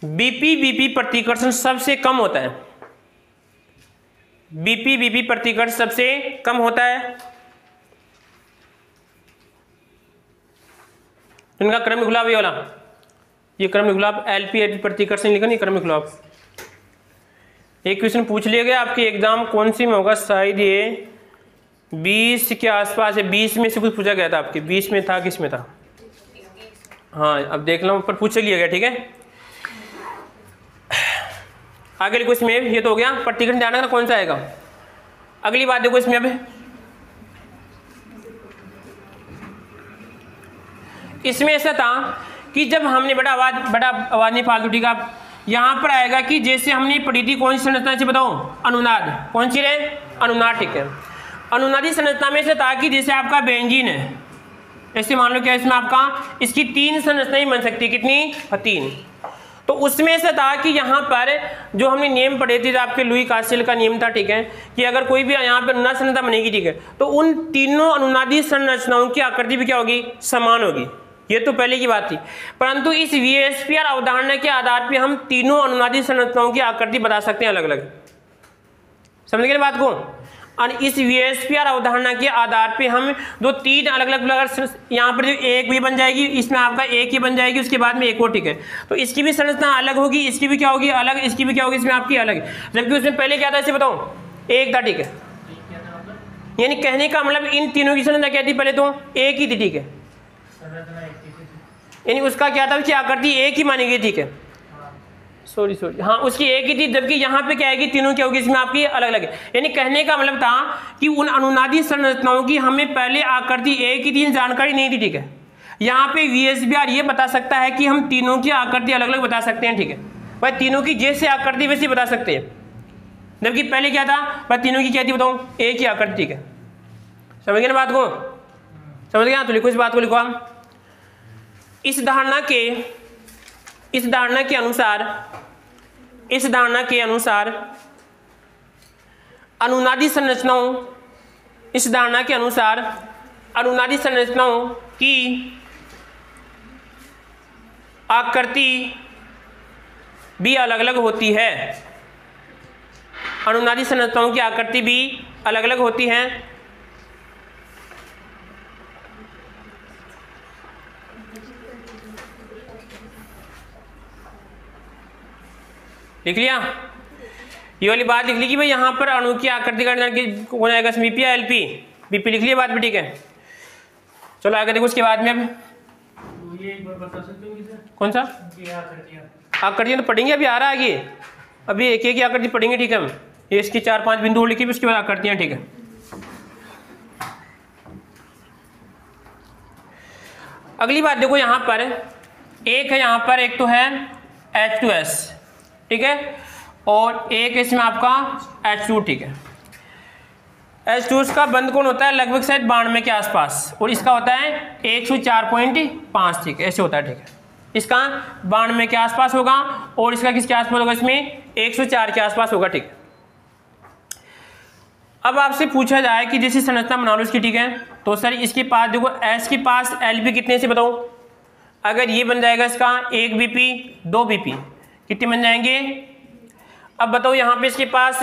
बीपी प्रतिकर्षण सबसे कम होता है, बीपी प्रतिकर्षण सबसे कम होता है। इनका क्रम लिख लो आप, ये वाला, ये क्रम लिख लो आप, एलपी प्रतिकर्षण लिखा नहीं, क्रम लिख लो आप। एक क्वेश्चन पूछ लिया गया आपके एग्जाम कौन सी में होगा, शायद ये 20 के आसपास है, 20 में से कुछ पूछा गया था आपके, 20 में था, किस में था, हाँ अब देख लो ऊपर पूछ लिया गया, ठीक है। आगे लिखो इसमें, ये तो हो गया प्रतिकर्षण, ध्यान रखना कौन सा आएगा। अगली बात देखो इसमें, अब इसमें ऐसा था कि जब हमने बड़ा आवाज नहीं फालतू, ठीक है। यहाँ पर आएगा कि जैसे हमने पढ़ी थी कौन सी संरचना से बताओ, अनुनाद, कौन सी रे, अनुनाद, ठीक है। अनुनादी संरचना में से था कि जैसे आपका बेंजीन है, ऐसे मान लो क्या इसमें आपका, इसकी 3 संरचनाएं बन सकती है, कितनी, 3। तो उसमें से था कि यहाँ पर जो हमने नियम पढ़े थे, आपके लुई कास्टेल का नियम था, ठीक है, कि अगर कोई भी यहाँ पर अनुनाद संरचना बनेगी, ठीक है, तो उन तीनों अनुनादी संरचनाओं की आकृति भी क्या होगी, समान होगी। ये तो पहले की बात थी, परंतु इस वीएसपीआर अवधारणा के आधार पर हम तीनों अनुनादी संरचनाओं की आकृति बता सकते हैं अलग अलग। समझ गए बात को। और इस VSPR अवधारणा के आधार पे हम दो तीन अलग अलग यहाँ पर जो एक भी बन जाएगी, इसमें आपका एक ही बन जाएगी, उसके बाद में एक और, ठीक है। तो इसकी भी संरचना अलग होगी, इसकी भी क्या होगी अलग, इसकी भी क्या होगी इसमें आपकी अलग, जबकि उसमें पहले क्या था इसे बताओ एक था, ठीक है। यानी कहने का मतलब इन तीनों की संरचना क्या थी, पहले तो एक ही थी, ठीक है। यानी उसका क्या था कि आकृति एक ही मानी गई, ठीक है। सॉरी हाँ, उसकी एक ही थी, जबकि यहाँ पे क्या आएगी तीनों क्या होगी इसमें आपकी अलग अलग है। यानी कहने का मतलब था कि उन अनुनादी संरचनाओं की हमें पहले आकृति एक ही थी, जानकारी नहीं थी, ठीक है। यहाँ पे VSPR ये बता सकता है कि हम तीनों की आकृति अलग अलग बता सकते हैं, ठीक है भाई, तीनों की जैसे आकृति वैसे बता सकते हैं, जबकि पहले क्या था भाई तीनों की क्या थी बताओ एक ही आकृति, ठीक है। समझ गए ना बात को, समझ गया। तो लिखो इस बात को, लिखो हम इस धारणा के अनुसार अनुनादी संरचनाओं की आकृति भी अलग अलग होती है, अनुनादी संरचनाओं की आकृति भी अलग अलग होती है। लिख लिया, ये वाली बात लिख ली कि भाई यहाँ पर अणु की आकृति का हो जाएगा BP या LP, BP लिख लिया बात भी, ठीक है। चलो आगे देखो उसके बाद में अब ये एक बार बता सकते हो किसे? कौन सा आकृतियाँ तो पढ़ेंगे, अभी आ रहा है आगे, अभी एक एक आकृति पढ़ेंगे, ठीक है। हम ये इसकी 4-5 बिंदु लिखी, उसके बाद आकृतियाँ, ठीक है। अगली बात देखो यहाँ पर एक है, यहाँ पर एक तो है H2S, ठीक है, और एक इसमें आपका H2, ठीक है। H2S का बंद कोण होता है लगभग शायद 92 के आसपास, और इसका होता है 104.5, ठीक है, ऐसे होता है, ठीक है। इसका 92 के आसपास होगा और इसका किसके आसपास होगा, इसमें 104 के आसपास होगा, ठीक है। अब आपसे पूछा जाए कि जैसे संरचना बना लो इसकी, ठीक है, तो सर इसके पास देखो S के पास LP कितने से बताओ, अगर ये बन जाएगा इसका 1 BP 2 BP कितने बन जाएंगे। अब बताओ यहाँ पे इसके पास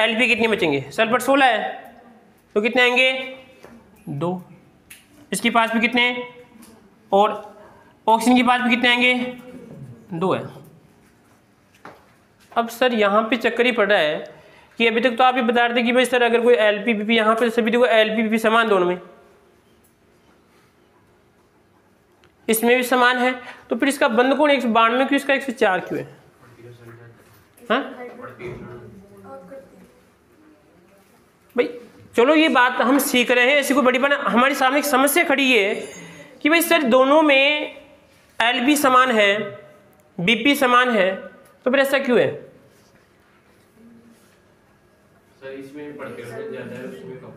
LP कितने बचेंगे, सल्फर 16 है तो कितने आएंगे 2, इसके पास भी कितने, और ऑक्सीजन के पास भी कितने आएंगे 2 है। अब सर यहाँ पे चक्कर ही पड़ रहा है कि अभी तक तो आप ये बता रहे थे कि भाई सर अगर कोई LP BP यहाँ पे सभी देखो LP BP समान दोनों में, इसमें भी समान है, तो फिर इसका बंद कोण 192 क्यों, इसका 104 क्यों है, हाँ भाई। चलो ये बात हम सीख रहे हैं, ऐसी कोई बड़ी बात, हमारे सामने एक समस्या खड़ी है कि भाई सर दोनों में LP समान है BP समान है, तो फिर ऐसा क्यों है। सर इसमें प्रतिकर्षण ज्यादा है, उसमें कम।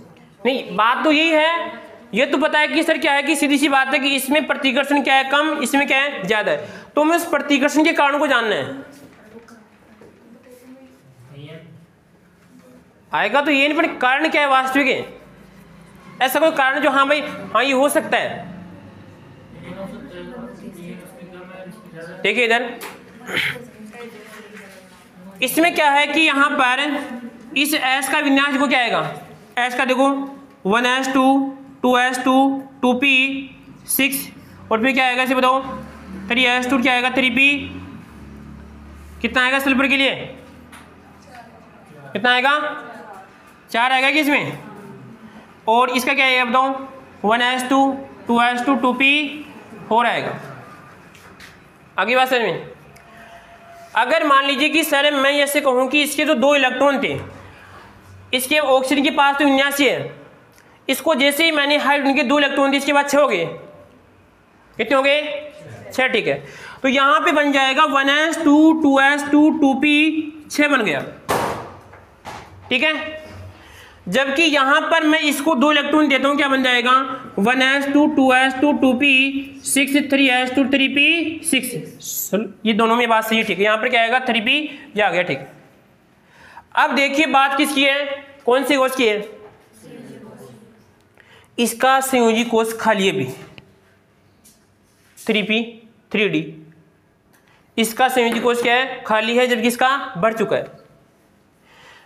नहीं बात तो यही है, ये तो पता है कि सर क्या है कि सीधी सी बात है कि इसमें प्रतिकर्षण क्या है कम, इसमें क्या है ज्यादा है, तो हमें उस प्रतिकर्षण के कारण को जानना है। आएगा तो ये नहीं, पर कारण क्या है वास्तविक है, ऐसा कोई कारण जो हाँ भाई हाँ ये हो सकता है। देखिए इधर इसमें क्या है कि यहाँ पर इस S का विन्यास को क्या आएगा, S का देखो 1s2 2s2 2p6 और फिर क्या आएगा इसे बताओ 3s2 क्या आएगा 3p, कितना आएगा सल्फर के लिए, कितना आएगा 4 आएगा कि इसमें, और इसका क्या आएगा बताओ 1s2 2s2 2p4 आएगा। अगली बात सर में, अगर मान लीजिए कि सर मैं ऐसे कहूँ कि इसके जो 2 इलेक्ट्रॉन थे, इसके ऑक्सीजन के पास तो 79 है, इसको जैसे ही मैंने हाइड्रोजन के 2 इलेक्ट्रॉन दिए इसके बाद 6 हो गए, कितने हो गए 6, ठीक है। तो यहाँ पे बन जाएगा 1s2 2s2 2p6 बन गया, ठीक है। जबकि यहाँ पर मैं इसको 2 इलेक्ट्रॉन देता हूँ, क्या बन जाएगा 1s2 2s2 2p6 3s2 3p6, ये दोनों में बात सही है, ठीक है। यहाँ पर क्या आएगा 3p ये आ गया, ठीक है। अब देखिए बात किसकी है, कौन सी कोश की है, इसका संयोजी कोश खाली है भी 3p 3d, इसका संयोजी कोश क्या है खाली है, जबकि इसका बढ़ चुका है।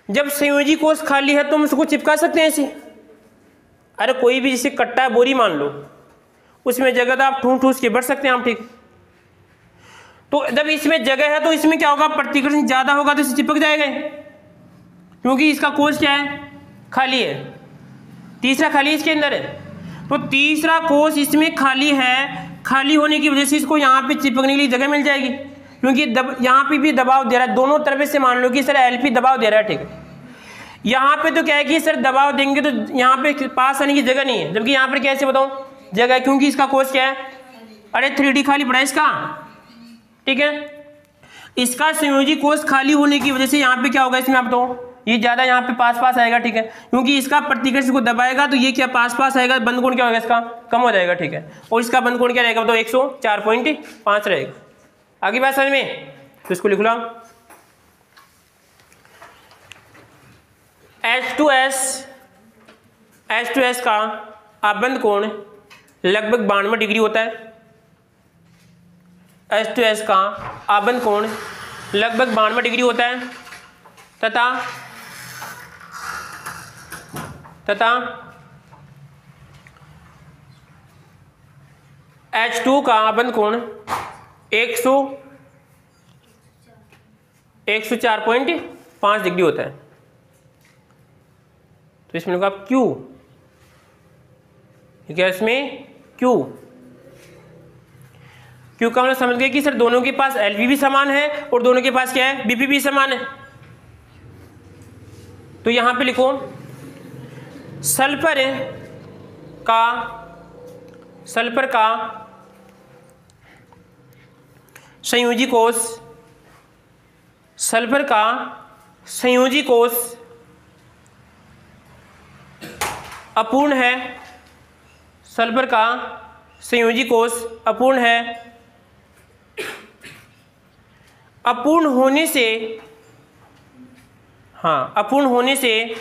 जब संयोजी कोष खाली है तो हम उसको चिपका सकते हैं ऐसे। अरे कोई भी जैसे कट्टा बोरी मान लो, उसमें जगह तो आप ठूस के बढ़ सकते हैं आप, ठीक। तो जब इसमें जगह है तो इसमें क्या होगा, प्रतिकर्षण ज़्यादा होगा तो इसे चिपक जाएगा, क्योंकि इसका कोष क्या है, खाली है। तीसरा खाली इसके अंदर है, तो तीसरा कोष इसमें खाली है, खाली होने की वजह से इसको यहाँ पे चिपकने के लिए जगह मिल जाएगी, क्योंकि यहाँ पे भी दबाव दे रहा है, दोनों तरफ से मान लो कि सर एलपी दबाव दे रहा है, ठीक है। यहाँ पे तो क्या है कि सर दबाव देंगे तो यहाँ पे पास आने की जगह नहीं है, जबकि यहाँ पर कैसे बताऊँ जगह है, क्योंकि इसका कोष क्या है, अरे 3D खाली पड़ा है इसका, ठीक है। इसका संयोजी कोष खाली होने की वजह से यहाँ पे क्या होगा, इसमें आप तो ये ज़्यादा यहाँ पे पास आएगा, ठीक है, क्योंकि इसका प्रतिकर्षण को दबाएगा तो ये क्या पास आएगा, बंद कोण क्या होगा इसका कम हो जाएगा, ठीक है। और इसका बंद कोण क्या रहेगा, तो 104.5 रहेगा। आगे बात समझ में, तो इसको लिख लो H2S का आबंध कोण लगभग 92 डिग्री होता है। H2S का आबंध कोण लगभग 92 डिग्री होता है तथा H2 का आबंध कोण 104.5 डिग्री होता है। तो इसमें लिखा Q, ठीक है, इसमें Q का मतलब समझ गए कि सर दोनों के पास LV भी समान है और दोनों के पास क्या है, BP भी समान है। तो यहां पे लिखो सल्फर का संयोजी कोष, सल्फर का संयोजी कोष अपूर्ण है, सल्फर का संयोजी कोष अपूर्ण है। अपूर्ण होने से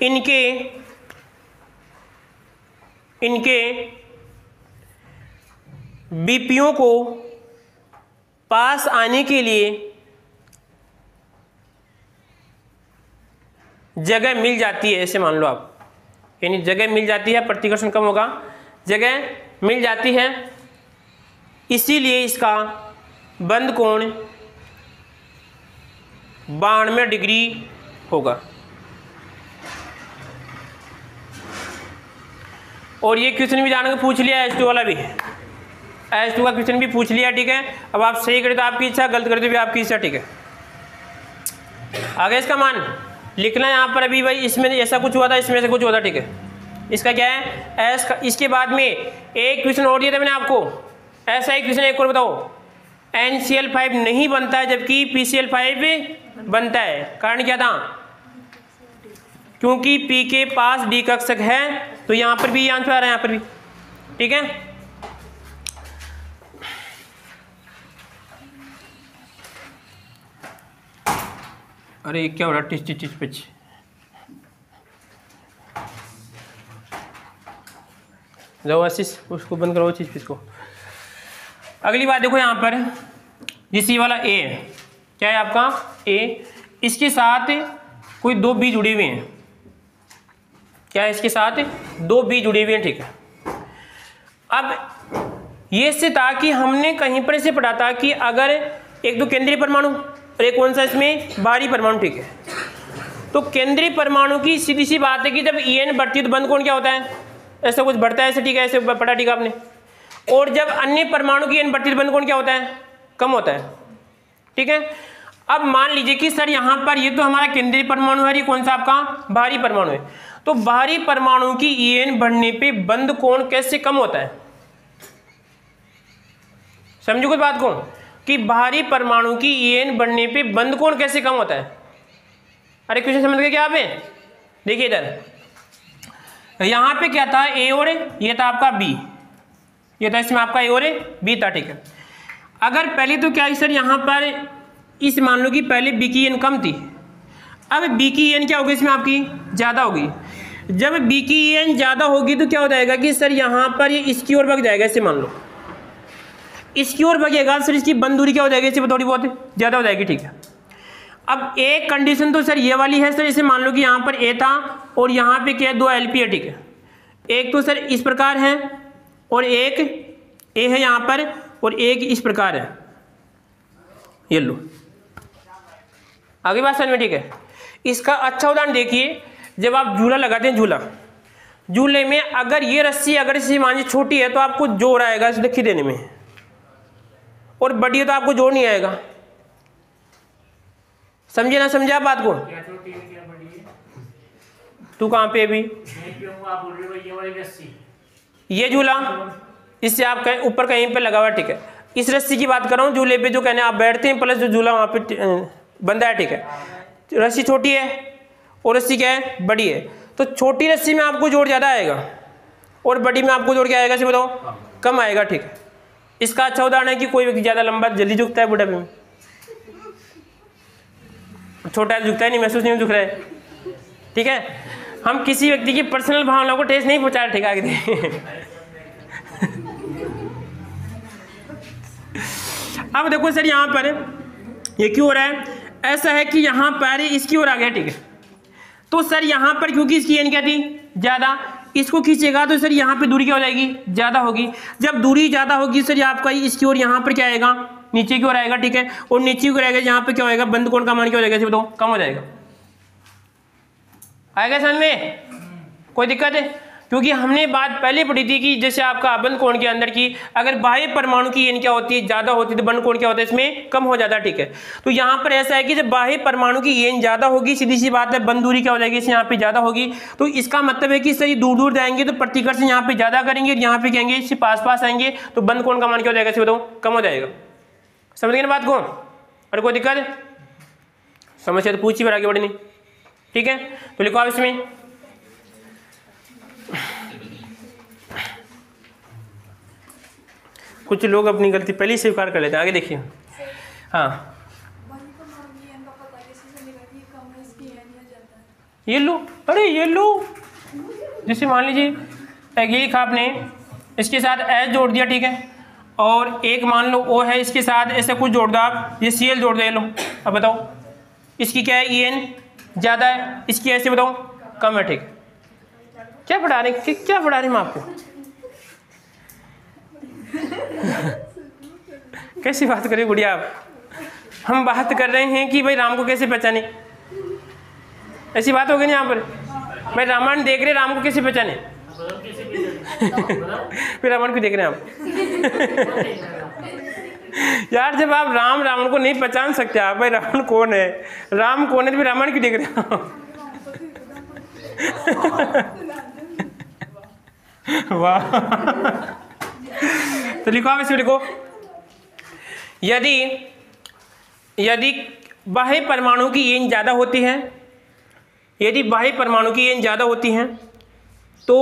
इनके बीपियों को पास आने के लिए जगह मिल जाती है, ऐसे मान लो आप, यानी जगह मिल जाती है, प्रतिकर्षण कम होगा, जगह मिल जाती है, इसीलिए इसका बंद कोण 92 डिग्री होगा। और ये क्वेश्चन भी जान के पूछ लिया, H2 वाला भी, H2 का क्वेश्चन भी पूछ लिया, ठीक है। अब आप सही करें तो आपकी इच्छा, गलत करें तो भी आपकी इच्छा, ठीक है। आगे इसका मान लिखना है यहाँ पर, अभी भाई इसमें ऐसा कुछ हुआ था, इसमें ऐसा कुछ हुआ था, ठीक है। इसका क्या है एस का। इसके बाद में एक क्वेश्चन और दिया था मैंने आपको, ऐसा एक क्वेश्चन एक और बताओ, NCl5 नहीं बनता है जबकि PCl5 बनता है, कारण क्या था, क्योंकि P के पास D कक्षक है। तो यहाँ पर भी आंसर आ रहा है, यहाँ पर भी, ठीक है। अरे क्या हो रहा है, टिच पिच, जाओ आशीष उसको बंद करो, चीज पिच को। अगली बात देखो यहाँ पर, जिस ये वाला A क्या है आपका A, इसके साथ कोई 2 B जुड़े हुए हैं, क्या है, इसके साथ 2 B जुड़े हुए हैं, ठीक है। अब ये से था कि हमने कहीं पर इसे पढ़ा था कि अगर एक तो केंद्रीय परमाणु और एक कौन सा इसमें बाहरी परमाणु, ठीक है। तो केंद्रीय परमाणु की सीधी सी बात है कि जब En बढ़ती है तो बंद कोण क्या होता है, ऐसा कुछ बढ़ता है, ऐसे, ठीक है, ऐसे पढ़ा, ठीक है आपने। और जब अन्य परमाणु की En बढ़ती है तो बंद कोण क्या होता है, कम होता है, ठीक है। अब मान लीजिए कि सर यहाँ पर ये तो हमारा केंद्रीय परमाणु है, ये कौन सा आपका बाहरी परमाणु है। तो बाहरी परमाणु की En बढ़ने पे बंद कोण कैसे कम होता है, समझो कुछ बात को, कि बाहरी परमाणु की En बढ़ने पे बंद कोण कैसे कम होता है। अरे क्वेश्चन समझ गए क्या आप, देखिए इधर यहाँ पे क्या था, A और ये था आपका B, ये था इसमें आपका A और B था, ठीक है। अगर पहले तो क्या है सर, यहाँ पर इस मान लो कि पहले B की En कम थी, अब B की En क्या होगी इसमें आपकी ज़्यादा होगी। जब B की En ज़्यादा होगी तो क्या हो जाएगा कि सर यहाँ पर ये इसकी ओर भाग जाएगा, ऐसे मान लो इसकी ओर भागेगा, सर इसकी बंद दूरी क्या हो जाएगी, इससे थोड़ी बहुत ज़्यादा हो जाएगी, ठीक है। अब एक कंडीशन तो सर ये वाली है सर, इसे मान लो कि यहाँ पर ए था और यहाँ पे क्या है 2 LP है, ठीक है। एक तो सर इस प्रकार है और एक ए है यहाँ पर और एक इस प्रकार है, ये लो आगे बात समझ में, ठीक है। इसका अच्छा उदाहरण देखिए, जब आप झूला लगाते हैं, झूले में अगर ये रस्सी अगर इसी मान लीजिए छोटी है तो आपको जोर आएगा इसे खींचने में, और बड़ी है तो आपको जोर नहीं आएगा। समझे ना समझे आप बात को? क्या छोटी है क्या बड़ी है? तू कहाँ पे अभी? नहीं क्यों आप बोल रहे हो ये वाली रस्सी? ये झूला इससे आप कहीं ऊपर कहीं पे लगा हुआ है, ठीक है। इस रस्सी की बात कर रहा हूँ, झूले पे जो कहने आप बैठते हैं प्लस जो झूला वहाँ पे बंधा है, ठीक है। रस्सी छोटी है और रस्सी क्या है, बड़ी है, तो छोटी रस्सी में आपको जोर ज़्यादा आएगा और बड़ी में आपको जोर क्या आएगा, इसे बताओ, कम आएगा, ठीक है। इसका अच्छा उदाहरण है कि कोई व्यक्ति ज़्यादा लंबा जल्दी झुकता है बुढ़ापे में, छोटा झुकता है नहीं, महसूस नहीं झुक रहा है, ठीक है। हम किसी व्यक्ति की पर्सनल भावनाओं को ठेस नहीं पहुंचा रहे, ठीक है। आगे अब देखो सर यहाँ पर ये क्यों हो रहा है, ऐसा है कि यहाँ पर इसकी ओर आ गया, ठीक है। तो सर यहाँ पर क्योंकि इसकी एन क्या थी, ज़्यादा, इसको खींचेगा तो सर यहाँ पे दूरी क्या हो जाएगी, ज़्यादा होगी। जब दूरी ज़्यादा होगी सर आपका इसकी ओर यहाँ पर क्या आएगा, नीचे की ओर आएगा, ठीक है। और नीचे की ओर आएगा, यहाँ पे क्या होएगा, बंद कोण का मान क्या हो जाएगा, बताओ, कम हो जाएगा। आएगा समझ में? कोई दिक्कत है? क्योंकि हमने बात पहले पढ़ी थी कि जैसे आपका बंद कोण के अंदर की अगर बाह्य परमाणु की एन क्या होती है, ज़्यादा होती है, तो बंद कोण क्या होता है, इसमें कम हो जाता है, ठीक है। तो यहाँ पर ऐसा है कि जब बाह्य परमाणु की एन ज़्यादा होगी, सीधी सी बात है, बंद दूरी क्या हो जाएगी, इससे यहाँ पे ज़्यादा होगी। तो इसका मतलब है कि सही दूर दूर जाएंगे तो प्रतिकर्षण यहाँ पे ज़्यादा करेंगे, यहाँ पे कहेंगे इससे पास पास आएंगे तो बंद कोण का मान क्या हो जाएगा, इसे बताओ, कम हो जाएगा। समझ गए ना बात को? और कोई दिक्कत है? समस्या तो पूछी पर आगे बढ़नी, ठीक है। तो लिखो आप इसमें कुछ लोग अपनी गलती पहले ही स्वीकार कर लेते हैं। आगे देखिए, हाँ ये लो, अरे ये लो, जैसे मान लीजिए ये लिखा आपने, इसके साथ एच जोड़ दिया, ठीक है। और एक मान लो ओ है, इसके साथ ऐसे कुछ जोड़ दो आप, ये CL जोड़ दो, ये लो। अब बताओ इसकी क्या है, EN ज़्यादा है, इसकी ऐसे बताओ कम है, ठीक। क्या पढ़ा रहे, क्या पढ़ा रहे हम आपको? कैसी बात करें गुड़िया आप? हम बात कर रहे हैं कि भाई राम को कैसे पहचाने, ऐसी बात हो गई ना यहाँ पर। भाई रामायण देख रहे, राम को कैसे पहचाने? फिर रामायण क्यों देख रहे हैं आप? यार जब आप रावण को नहीं पहचान सकते आप, भाई रावण कौन है, राम कौन है, तो फिर रामायण क्यों देख रहे हैं? वाह। तो लिखो आप, इसमें लिखो, यदि बाह्य परमाणु की एन ज़्यादा होती है, यदि बाह्य परमाणु की एन ज़्यादा होती है तो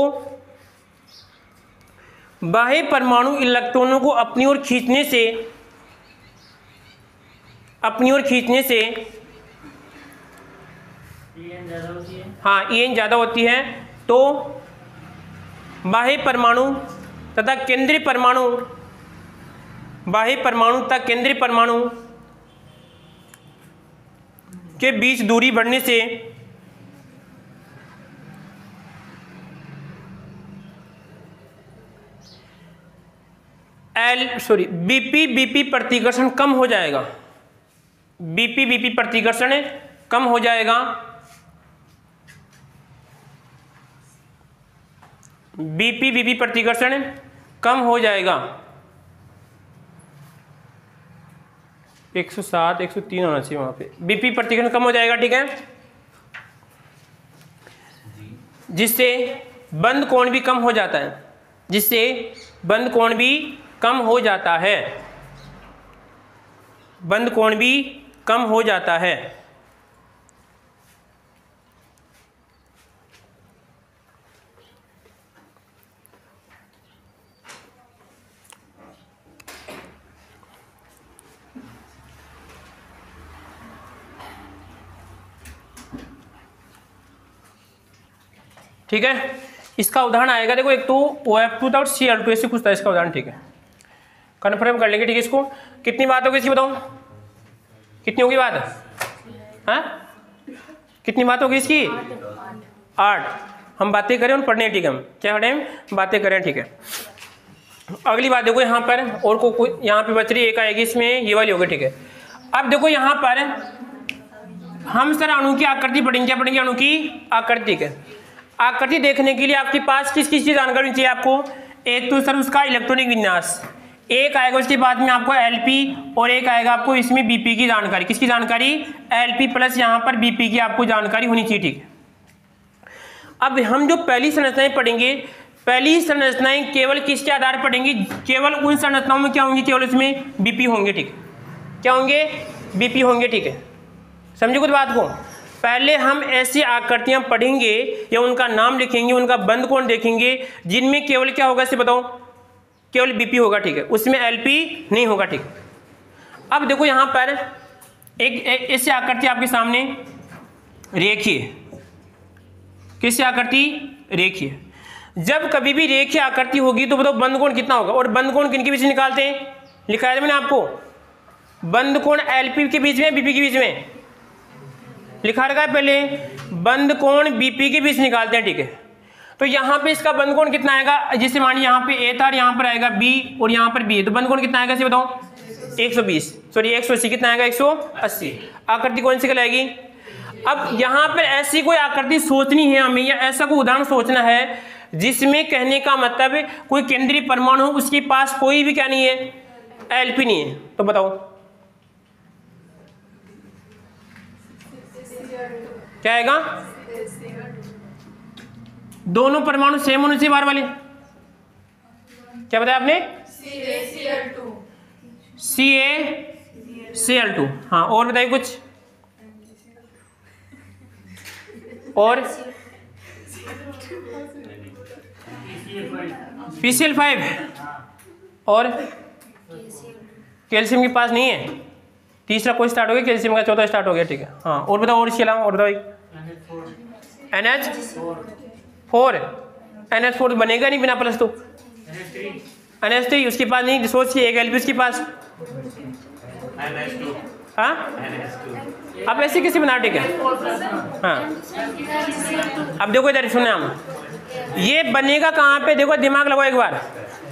बाह्य परमाणु इलेक्ट्रॉनों को अपनी ओर खींचने से हाँ एन ज़्यादा होती है, तो बाह्य परमाणु तथा केंद्रीय परमाणु, बाह्य परमाणु तथा केंद्रीय परमाणु के बीच दूरी बढ़ने से बीपी प्रतिकर्षण कम हो जाएगा, बीपी प्रतिकर्षण कम हो जाएगा, बीपी प्रतिकर्षण कम हो जाएगा। 107 103 होना चाहिए वहां पे, बीपी प्रतिकर्षण कम हो जाएगा, ठीक है। जिससे बंद कोण भी कम हो जाता है, जिससे बंद कोण भी कम हो जाता है, बंद कोण भी कम हो जाता है। ठीक है, इसका उदाहरण आएगा, देखो एक तो OF2 था और Cl2 ऐसे कुछ था इसका उदाहरण, ठीक है। कन्फर्म कर लेंगे, ठीक है। इसको कितनी बात होगी इसकी बताओ, कितनी होगी बात? हाँ, कितनी बात होगी इसकी? 8। हम बातें करें और पढ़ने, ठीक है, हम क्या पढ़ें? बातें करें, ठीक है। अगली बात देखो यहाँ पर, और को यहाँ पे बच रही एक आएगी इसमें, ये वाली होगी, ठीक है। अब देखो यहाँ पर हम सर अणु की आकृति पढ़ेंगे। क्या पढ़ेंगे? अणु की आकृति, ठीक है। आकृति देखने के लिए आपके पास किस किस की जानकारी चाहिए आपको? एक तो सर उसका इलेक्ट्रॉनिक विन्यास, एक आएगा उसके बाद में आपको एलपी, और एक आएगा आपको इसमें बीपी की जानकारी। किसकी जानकारी? एलपी प्लस यहाँ पर बीपी की आपको जानकारी होनी चाहिए, ठीक है। अब हम जो पहली संरचनाएं पढ़ेंगे, पहली संरचनाएं केवल किसके आधार पर पढ़ेंगे? केवल उन संरचनाओं में क्या होंगे? केवल उसमें बीपी होंगे, ठीक है। क्या होंगे? बीपी होंगे, ठीक है। समझे कुछ बात को? पहले हम ऐसी आकृतियां पढ़ेंगे या उनका नाम लिखेंगे, उनका बंद कोण देखेंगे जिनमें केवल क्या होगा, इसे बताओ? केवल बीपी होगा, ठीक है, उसमें एलपी नहीं होगा, ठीक है। अब देखो यहाँ पर एक ऐसी आकृति आपके सामने रेखीय, किससे आकृति? रेखीय। जब कभी भी रेखीय आकृति होगी तो बताओ बंद कोण कितना होगा? और बंद कोण किनके बीच में निकालते हैं? लिखा है मैंने आपको, बंद कोण एलपी के बीच में, बीपी के बीच में लिखा रखा है पहले, बंद कोण बीपी के बीच निकालते हैं, ठीक है। तो यहाँ पे इसका बंद कोण कितना आएगा? जैसे मानिए यहाँ पे ए था और यहाँ पर आएगा बी और यहाँ पर बी है, तो बंद कोण कितना आएगा इसे बताओ? 120, सॉरी 180, कितना आएगा? 180। आकृति कौन सी कहलाएगी? अब यहाँ पर ऐसी कोई आकृति सोचनी है हमें, या ऐसा कोई उदाहरण सोचना है जिसमें कहने का मतलब कोई केंद्रीय परमाणु हो, उसके पास कोई भी क्या नहीं है? एलपी नहीं है, तो बताओ क्या आएगा? दोनों परमाणु सेम होने से बाहर वाले, क्या बताया आपने? CaCl2। हाँ, और बताइए कुछ और? PCl5 और कैल्शियम के पास नहीं है। तीसरा कोई स्टार्ट हो गया कैल्शियम का, चौथा स्टार्ट हो गया, ठीक है। हाँ, और बताओ, और इसके अलावा और बताओ। NH4 NH4 बनेगा नहीं बिना प्लस, तो NH3 उसके पास नहीं, सोचिए एक एलपी उसके पास। हाँ, अब ऐसे किसी बना, ठीक है। हाँ, अब देखो इधर सुने, हम ये बनेगा कहाँ पे? देखो दिमाग लगाओ एक बार,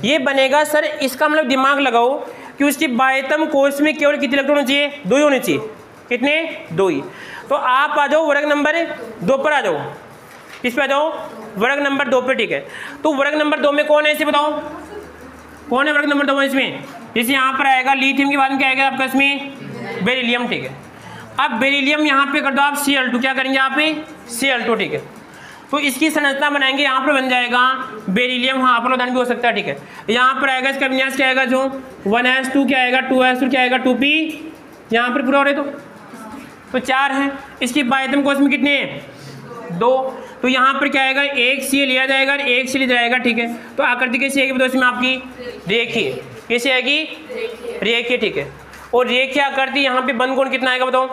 ये बनेगा सर, इसका मतलब दिमाग लगाओ कि उसकी बाह्यतम कोश में केवल कितने इलेक्ट्रॉन होने चाहिए? 2 ही होने चाहिए। कितने? 2 ही। तो आप आ जाओ वर्ग नंबर 2 पर, आ जाओ। किस पे आ जाओ? वर्ग नंबर 2 पे, ठीक है। तो वर्ग नंबर 2 में कौन है इसे बताओ? कौन है वर्ग नंबर 2 में इसमें? जैसे यहाँ पर आएगा लिथियम के बाद में क्या आएगा आपका इसमें? बेरिलियम, ठीक है। अब बेरिलियम यहाँ पे कर दो आप Cl2, क्या करेंगे यहाँ पे? Cl2, ठीक है। तो इसकी संरचना बनाएंगे, यहाँ पर बन जाएगा बेरिलियम। हाँ, अपलोदान भी हो सकता है, ठीक है। यहाँ पर आएगा इसका विन्यास क्या आएगा? जो 1s2 क्या आएगा? 2s2 क्या आएगा? 2p, यहाँ पर पूरा हो रहे तो 4 है। इसकी बाह्यतम कोश में कितने हैं? 2। तो यहाँ पर क्या आएगा? एक Cl लिया जाएगा और एक Cl जाएगा, ठीक है। तो आकृति कैसी आएगी बताओ इसमें आपकी? रेखीय। कैसी आएगी? रेखीय, ठीक है। और रेखीय आकृति यहाँ पे बंद कोण कितना आएगा बताओ?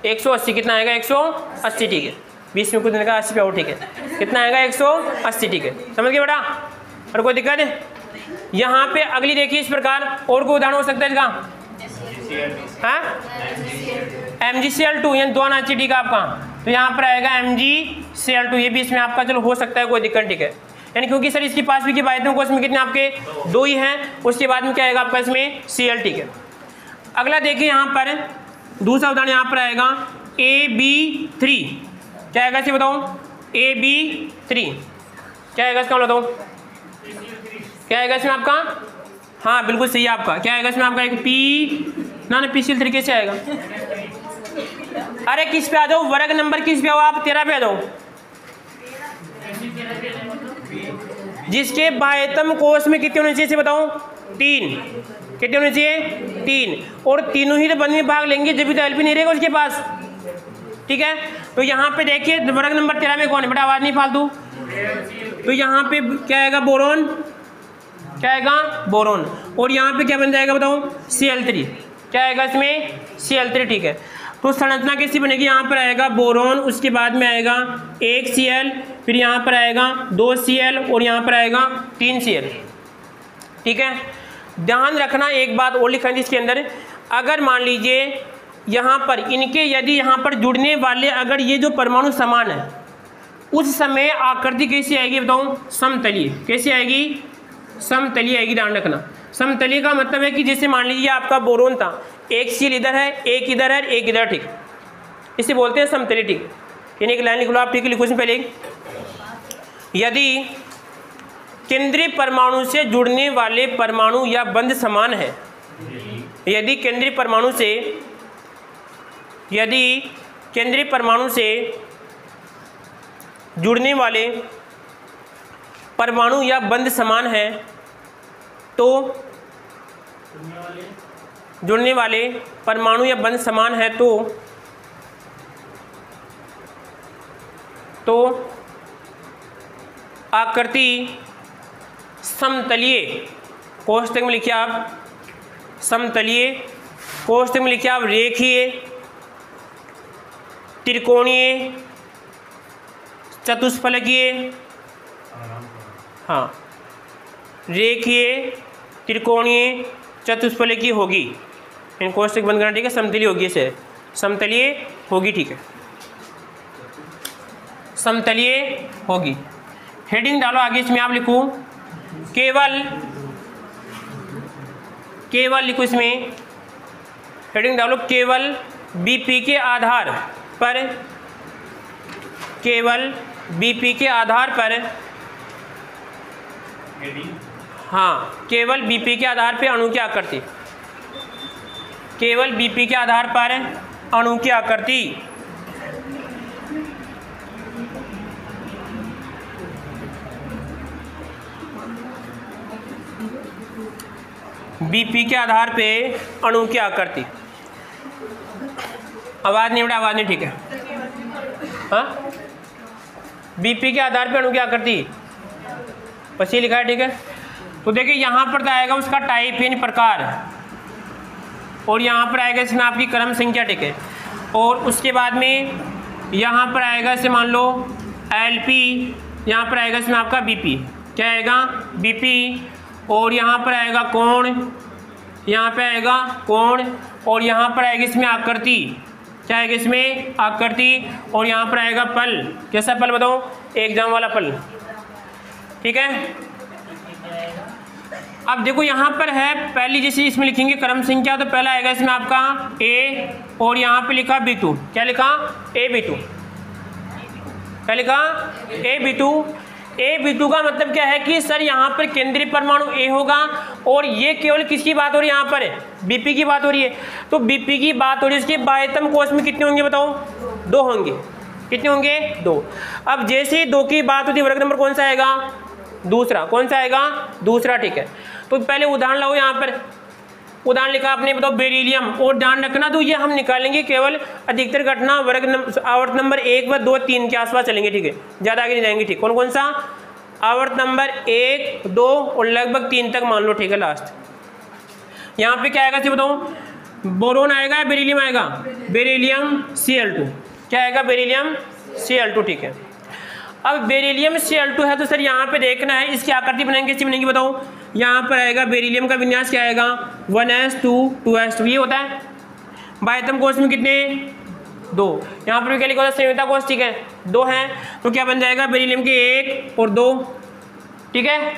180। कितना आएगा? 180, ठीक है। 20 में कुछ देने का 80 पे और, ठीक है। कितना आएगा? 180, ठीक है। समझ गए बेटा? और कोई दिक्कत है? यहाँ पे अगली देखिए इस प्रकार, और कोई उदाहरण हो सकता है इसका? हाँ, MgCl2, यानी 2 आना चाहिए, ठीक है आपका। तो यहाँ पर आएगा MgCl2, ये भी इसमें आपका चलो हो सकता है, कोई दिक्कत, ठीक है। यानी क्योंकि सर इसके पास भी की बाह्यतम कोश में कितने आपके? 2 ही हैं। उसके बाद में क्या आएगा आपका इसमें? Cl, ठीक है। अगला देखिए यहाँ पर दूसरा उदाहरण, यहाँ पर आएगा AB3, क्या आएगा इसे बताओ? AB3 क्या आएगा इसका बताओ? क्या आएगा इसमें आपका? हाँ, बिल्कुल सही है आपका। क्या आएगा इसमें आपका? एक ना PCl3 कैसे आएगा? अरे किस पे आ जाओ? वर्ग नंबर किस पे आओ आप? 13 पे आ जाओ। जिसके बाह्यतम कोश में कितने होने चाहिए इसे बताओ? 3। कितने होने चाहिए? 3। और तीनों ही तो बंद में भाग लेंगे, जब भी तो एलपी नहीं रहेगा उसके पास, ठीक है। तो यहाँ पे देखिए वर्ग नंबर 13 में कौन है बेटा? आवाज नहीं फालतू। तो यहाँ पे क्या आएगा? बोरोन। क्या आएगा? बोरोन। और यहाँ पे क्या बन जाएगा बताओ? Cl3। क्या आएगा इसमें? Cl3, ठीक है। तो संरचना कैसी बनेगी? यहाँ पर आएगा बोरोन, उसके बाद में आएगा 1 Cl, फिर यहाँ पर आएगा 2 Cl और यहाँ पर आएगा 3 Cl, ठीक है। ध्यान रखना एक बात और लिखा है इसके अंदर, अगर मान लीजिए यहाँ पर इनके यदि यहाँ पर जुड़ने वाले अगर ये जो परमाणु समान है उस समय आकृति कैसी आएगी बताऊँ? समतलीय। कैसी आएगी? समतलीय आएगी। ध्यान रखना, समतलीय का मतलब है कि जैसे मान लीजिए आपका बोरोन था, एक सील इधर है, एक इधर है, एक इधर, ठीक, इसे बोलते हैं समतलीय। ठीक, यानी एक लाइन लिख लो आप, ठीक है, लिखो इसमें पहले, यदि केंद्रीय परमाणु से जुड़ने वाले परमाणु या बंध समान है, यदि केंद्रीय परमाणु से जुड़ने वाले परमाणु या बंध समान है तो जुड़ने वाले परमाणु या बंध समान है तो आकृति समतलीय, कोष्ठक में लिखिए आप समतलीय, कोष्ठक में लिखिए आप रेखीय, त्रिकोणीय, चतुष्फलकीय, हाँ, रेखीय, त्रिकोणीय, चतुष्फलकीय होगी। इन कोष्ठक बंद करना, ठीक है, समतलीय होगी, इसे समतलीय होगी, ठीक है, समतलीय होगी। हेडिंग डालो आगे, इसमें आप लिखो केवल लिखो, इसमें हेडिंग डालो केवल बीपी के आधार पर, केवल बीपी के आधार पर, हाँ, केवल बीपी के आधार पर अणु की आकृति, केवल बीपी के आधार पर अणु की आकृति बीपी के आधार पे अणु की आकृति, आवाज नहीं उड़ा, आवाज नहीं, ठीक है, हाँ, बीपी के आधार पे अणु की आकृति बस ये लिखा है, ठीक है। तो देखिए यहाँ पर तो आएगा उसका टाइप यानी प्रकार, और यहाँ पर आएगा इसमें आपकी क्रम संख्या, ठीक है, और उसके बाद में यहाँ पर आएगा इसे मान लो एलपी, यहाँ पर आएगा इसमें आपका बीपी, क्या आएगा? बीपी, और यहाँ पर आएगा कोण, यहाँ पे आएगा कोण, और यहाँ पर आएगी इसमें आकृति, क्या आएगा इसमें? आकृति, और यहाँ पर आएगा पल, कैसा पल बताओ? एग्जाम वाला पल, ठीक है। अब देखो यहाँ पर है पहली, जैसे इसमें लिखेंगे क्रम संख्या, तो पहला आएगा इसमें आपका ए, और यहाँ पे लिखा B2, क्या लिखा? AB2, क्या लिखा? AB2। AB2 का मतलब क्या है कि सर यहाँ पर केंद्रीय परमाणु A होगा, और ये केवल किसकी बात हो रही है? यहाँ पर BP की बात हो रही है, तो BP की बात हो रही है, इसके बाह्यतम कोश में कितने होंगे बताओ? 2 होंगे, कितने होंगे? 2। अब जैसे ही 2 की बात होती है, वर्ग नंबर कौन सा आएगा? दूसरा, कौन सा आएगा? दूसरा, ठीक है। तो पहले उदाहरण लाओ, यहाँ पर उदाहरण लिखा आपने, बताओ बेरिलियम, और ध्यान रखना तो ये हम निकालेंगे केवल अधिकतर घटना वर्ग आवर्त नंबर 1 व 2 3 के आसपास चलेंगे, ठीक है, ज़्यादा आगे नहीं जाएंगे, ठीक। कौन कौन सा? आवर्त नंबर 1, 2 और लगभग 3 तक मान लो, ठीक है, लास्ट। यहाँ पे क्या आएगा जी बताओ? बोरोन आएगा या बेरिलियम आएगा? बेरिलियम Cl2, क्या आएगा? बेरिलियम Cl2, ठीक है। अब बेरिलियम Cl2 है तो सर यहाँ पे देखना है इसकी आकृति बनाएंगे, कैसी बनेगी बताओ? यहाँ पर आएगा बेरिलियम का विन्यास, क्या आएगा? 1s2 2s2, ये होता है। बाह्यतम कोश में कितने? 2। यहाँ पर क्या लिखा होता है? संयुक्ता कोश, ठीक है, 2 हैं, तो क्या बन जाएगा? बेरिलियम के 1 और 2, ठीक है।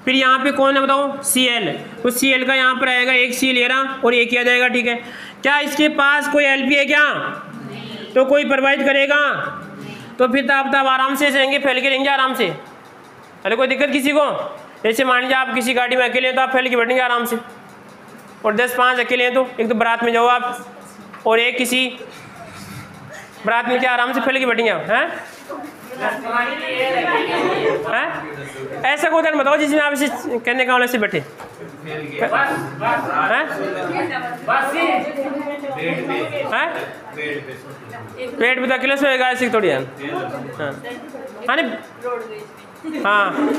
फिर यहाँ पे कौन है बताओ? Cl, तो Cl का यहाँ पर आएगा एक Cl लेरा और एक किया जाएगा, ठीक है। क्या इसके पास कोई Lp है क्या? तो कोई प्रभावित करेगा? तो फिर तो आप आराम से रहेंगे, फैल के रहेंगे आराम से। अरे कोई दिक्कत किसी को? जैसे मान लीजिए आप किसी गाड़ी में अकेले हैं तो आप फैल के बैठेंगे आराम से, और 10-5 अकेले हैं तो एक तो बारात में जाओ आप, और एक किसी बारात में क्या आराम से फैल के बैठेंगे आप, हैं? ऐसा कोई बताओ जिसमें आप इसे कहने का से बैठे, पेट भी तो अकेले सोएगा, ऐसे थोड़ी है। हाँ,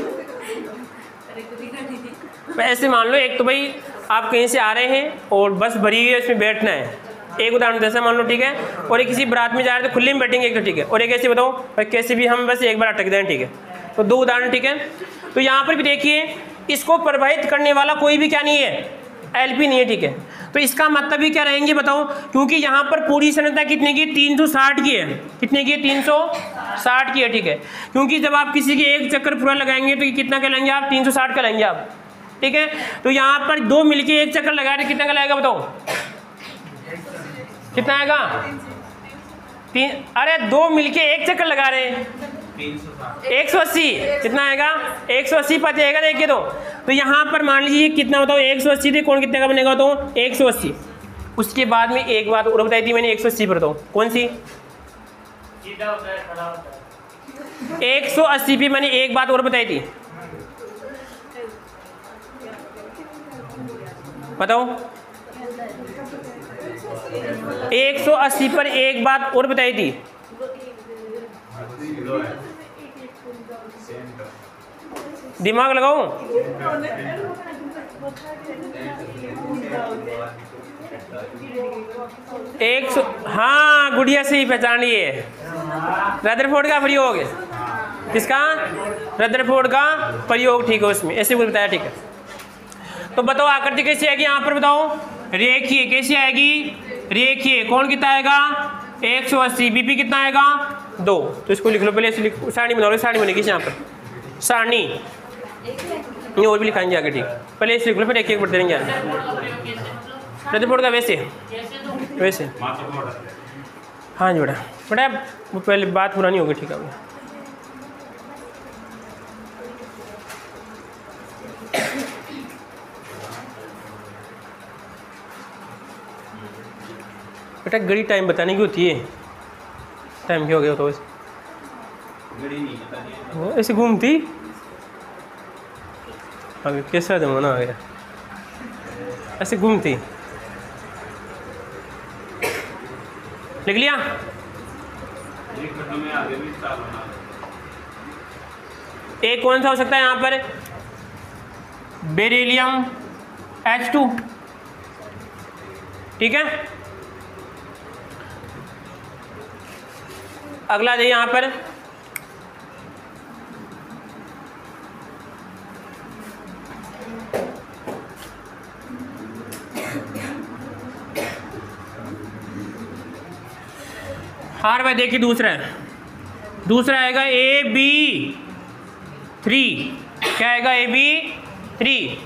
ऐसे मान लो एक तो भाई आप कहीं से आ रहे हैं और बस भरी हुई है, इसमें बैठना है, एक उदाहरण जैसा मान लो, ठीक है। और एक किसी बारात में जा रहे तो खुले में बैठेंगे एक तो, ठीक है। और एक ऐसे बताओ कैसे भी हम बस एक बार अटक जाएं, ठीक है। तो 2 उदाहरण, ठीक है। तो यहाँ पर भी देखिए इसको प्रभावित करने वाला कोई भी क्या नहीं है, एलपी नहीं है, ठीक है। तो इसका मतलब ही क्या रहेंगे बताओ, क्योंकि यहाँ पर पूरी संरचना कितने की 360 की है, कितने की 360 की है, ठीक है। क्योंकि जब आप किसी के एक चक्कर पूरा लगाएंगे तो कितना का लेंगे आप, 360 का लेंगे आप, ठीक है। तो यहाँ पर दो मिलके एक चक्कर लगा रहे, कितना का लगेगा बताओ, कितना आएगा, अरे दो मिलके एक चक्कर लगा रहे हैं 180, कितना आएगा 180 पता आएगा, देखिए तो यहाँ पर मान लीजिए कितना बताओ 180 थे, कौन कितने का बनेगा तो 180। उसके बाद में एक बात और बताई थी मैंने 180 पर, तो कौन सी, सीधा होता है, खड़ा होता है। 180 पे मैंने एक बात और बताई थी, बताओ 180 पर एक बात और बताई थी, दिमाग लगाओ, हाँ गुड़िया से ही पहचान लिए, रदरफोर्ड का प्रयोग, किसका, रदरफोर्ड का प्रयोग, ठीक है, उसमें ऐसे कुछ बताया, ठीक है। तो बताओ आकृति कैसी आएगी यहाँ पर बताओ, रेखीय कैसी आएगी, रेखीय, कौन कितना आएगा 180, बीपी कितना आएगा 2। तो इसको लिख लो पहले, ऐसे लिखो, सारणी बना लो, सारणी बनेगी यहाँ पर, सारणी नहीं और भी लिखाएंगे आगे, ठीक, पहले इसे लिख लो फिर एक एक बढ़ते रहेंगे आगे। रदरफोर्ड का वैसे वैसे, हाँ जी बेटा वो पहले बात पुरानी होगी, ठीक है। बेटा घड़ी टाइम बताने की होती है, टाइम क्या हो गया, तो वो ऐसे घूमती, अभी कैसा जमाना आ गया, ऐसे घूमती, लिख लिया। एक कौन सा हो सकता है यहाँ पर, बेरिलियम H2, ठीक है। अगला देखिए यहाँ पर, हार भाई देखिए दूसरा आएगा AB3, क्या आएगा AB3,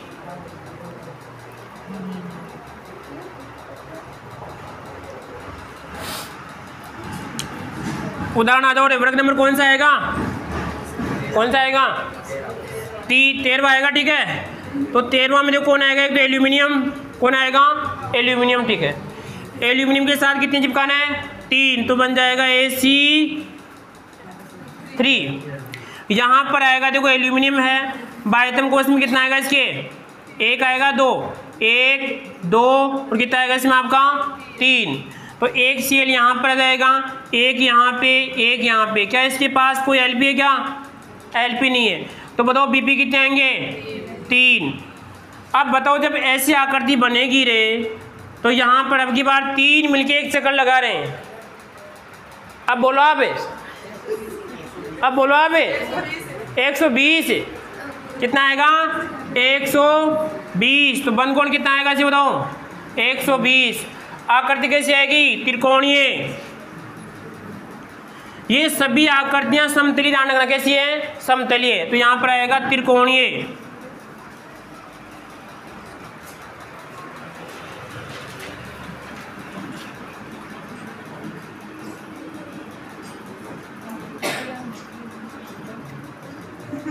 उदाहरण आ जाओ, वर्ग नंबर कौन सा आएगा, 13वां आएगा, ठीक है। तो 13वां में जो कौन आएगा, एक तो एल्यूमिनियम, कौन आएगा एल्यूमिनियम, ठीक है। एल्यूमिनियम के साथ कितनी चिपकाना है 3, तो बन जाएगा AC3। यहाँ पर आएगा देखो एल्यूमिनियम है, बाह्यतम कोश में कितना आएगा इसके, एक आएगा 2, 1 2 और कितना आएगा इसमें आपका 3। तो एक Cl यहाँ पर आ जाएगा, एक यहाँ पे, एक यहाँ पे, क्या इसके पास कोई Lp है क्या, Lp नहीं है। तो बताओ Bp कितने आएंगे 3। अब बताओ जब ऐसी आकृति बनेगी रे, तो यहाँ पर अब की बार 3 मिलके एक चक्कर लगा रहे हैं। अब बोलो आप 120 कितना आएगा 120। तो बंद कोण कितना आएगा इसे बताओ 120। आकृति कैसी आएगी त्रिकोणीय। ये सभी आकृतियां समतली ध्यान रखना, कैसी है समतलीय। तो यहां पर आएगा त्रिकोणीय।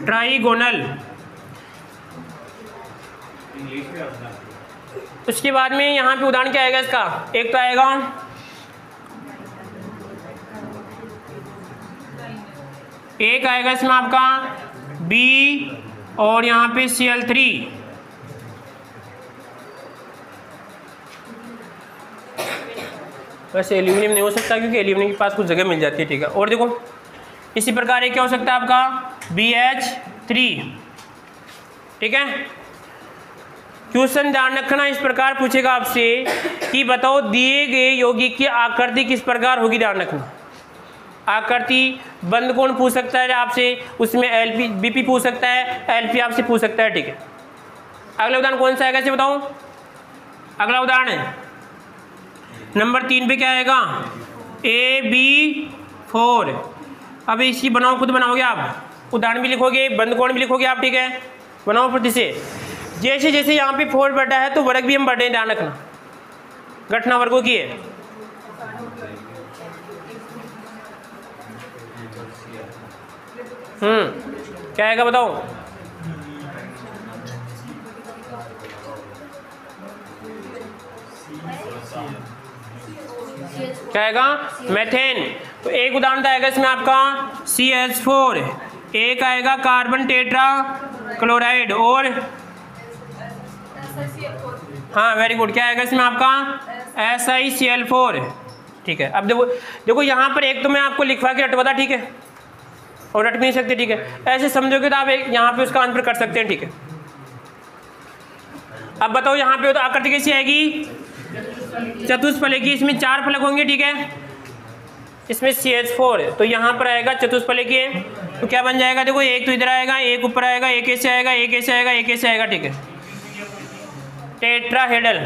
ट्राइगोनल। उसके बाद में यहाँ पे उदाहरण क्या आएगा इसका, एक तो आएगा एक आएगा इसमें आपका B और यहाँ पे Cl3। वैसे एल्यूमिनियम नहीं हो सकता क्योंकि एल्यूमिनियम के पास कुछ जगह मिल जाती है, ठीक है। और देखो इसी प्रकार एक क्या हो सकता है आपका BH3, ठीक है। क्वेश्चन ध्यान रखना इस प्रकार पूछेगा आपसे कि बताओ दिए गए यौगिक की आकृति किस प्रकार होगी, ध्यान रखना। आकृति बंद कोण पूछ सकता है आपसे, उसमें LP BP पूछ सकता है, LP आपसे पूछ सकता है, ठीक है। अगला उदाहरण कौन सा आएगा इसे बताओ अगला उदाहरण है नंबर 3 पे क्या आएगा AB4। अब इसकी बनाओ, खुद बनाओगे आप, उदाहरण भी लिखोगे, बंद कोण भी लिखोगे आप, ठीक है। बनाओ फिर से, जैसे जैसे यहाँ पे 4 बढ़ा है तो वर्ग भी हम बढ़े, ध्यान रखना, घटना वर्गों की है। क्या आएगा बताओ? क्या आएगा? मेथेन। तो एक उदाहरण आएगा इसमें आपका CH4, एक आएगा कार्बन टेट्रा क्लोराइड, और हाँ वेरी गुड, क्या आएगा इसमें आपका SiCl4, ठीक है। अब देखो यहाँ पर एक तो मैं आपको लिखवा के रटवा था, ठीक है, और रट भी नहीं सकते, ठीक है। ऐसे समझोगे तो आप यहाँ पे उसका आंसर कर सकते हैं, ठीक है। अब बताओ यहाँ पे तो आकृति कैसी आएगी? चतुष्फलकी। इसमें 4 फलक होंगे, ठीक है। इसमें CH4 है तो यहाँ पर आएगा चतुष्फलकी है, तो क्या बन जाएगा? देखो एक तो इधर आएगा, एक ऊपर आएगा, एक ऐसे आएगा, एक ऐसे आएगा, एक ऐसे आएगा, ठीक है। Tetrahedral,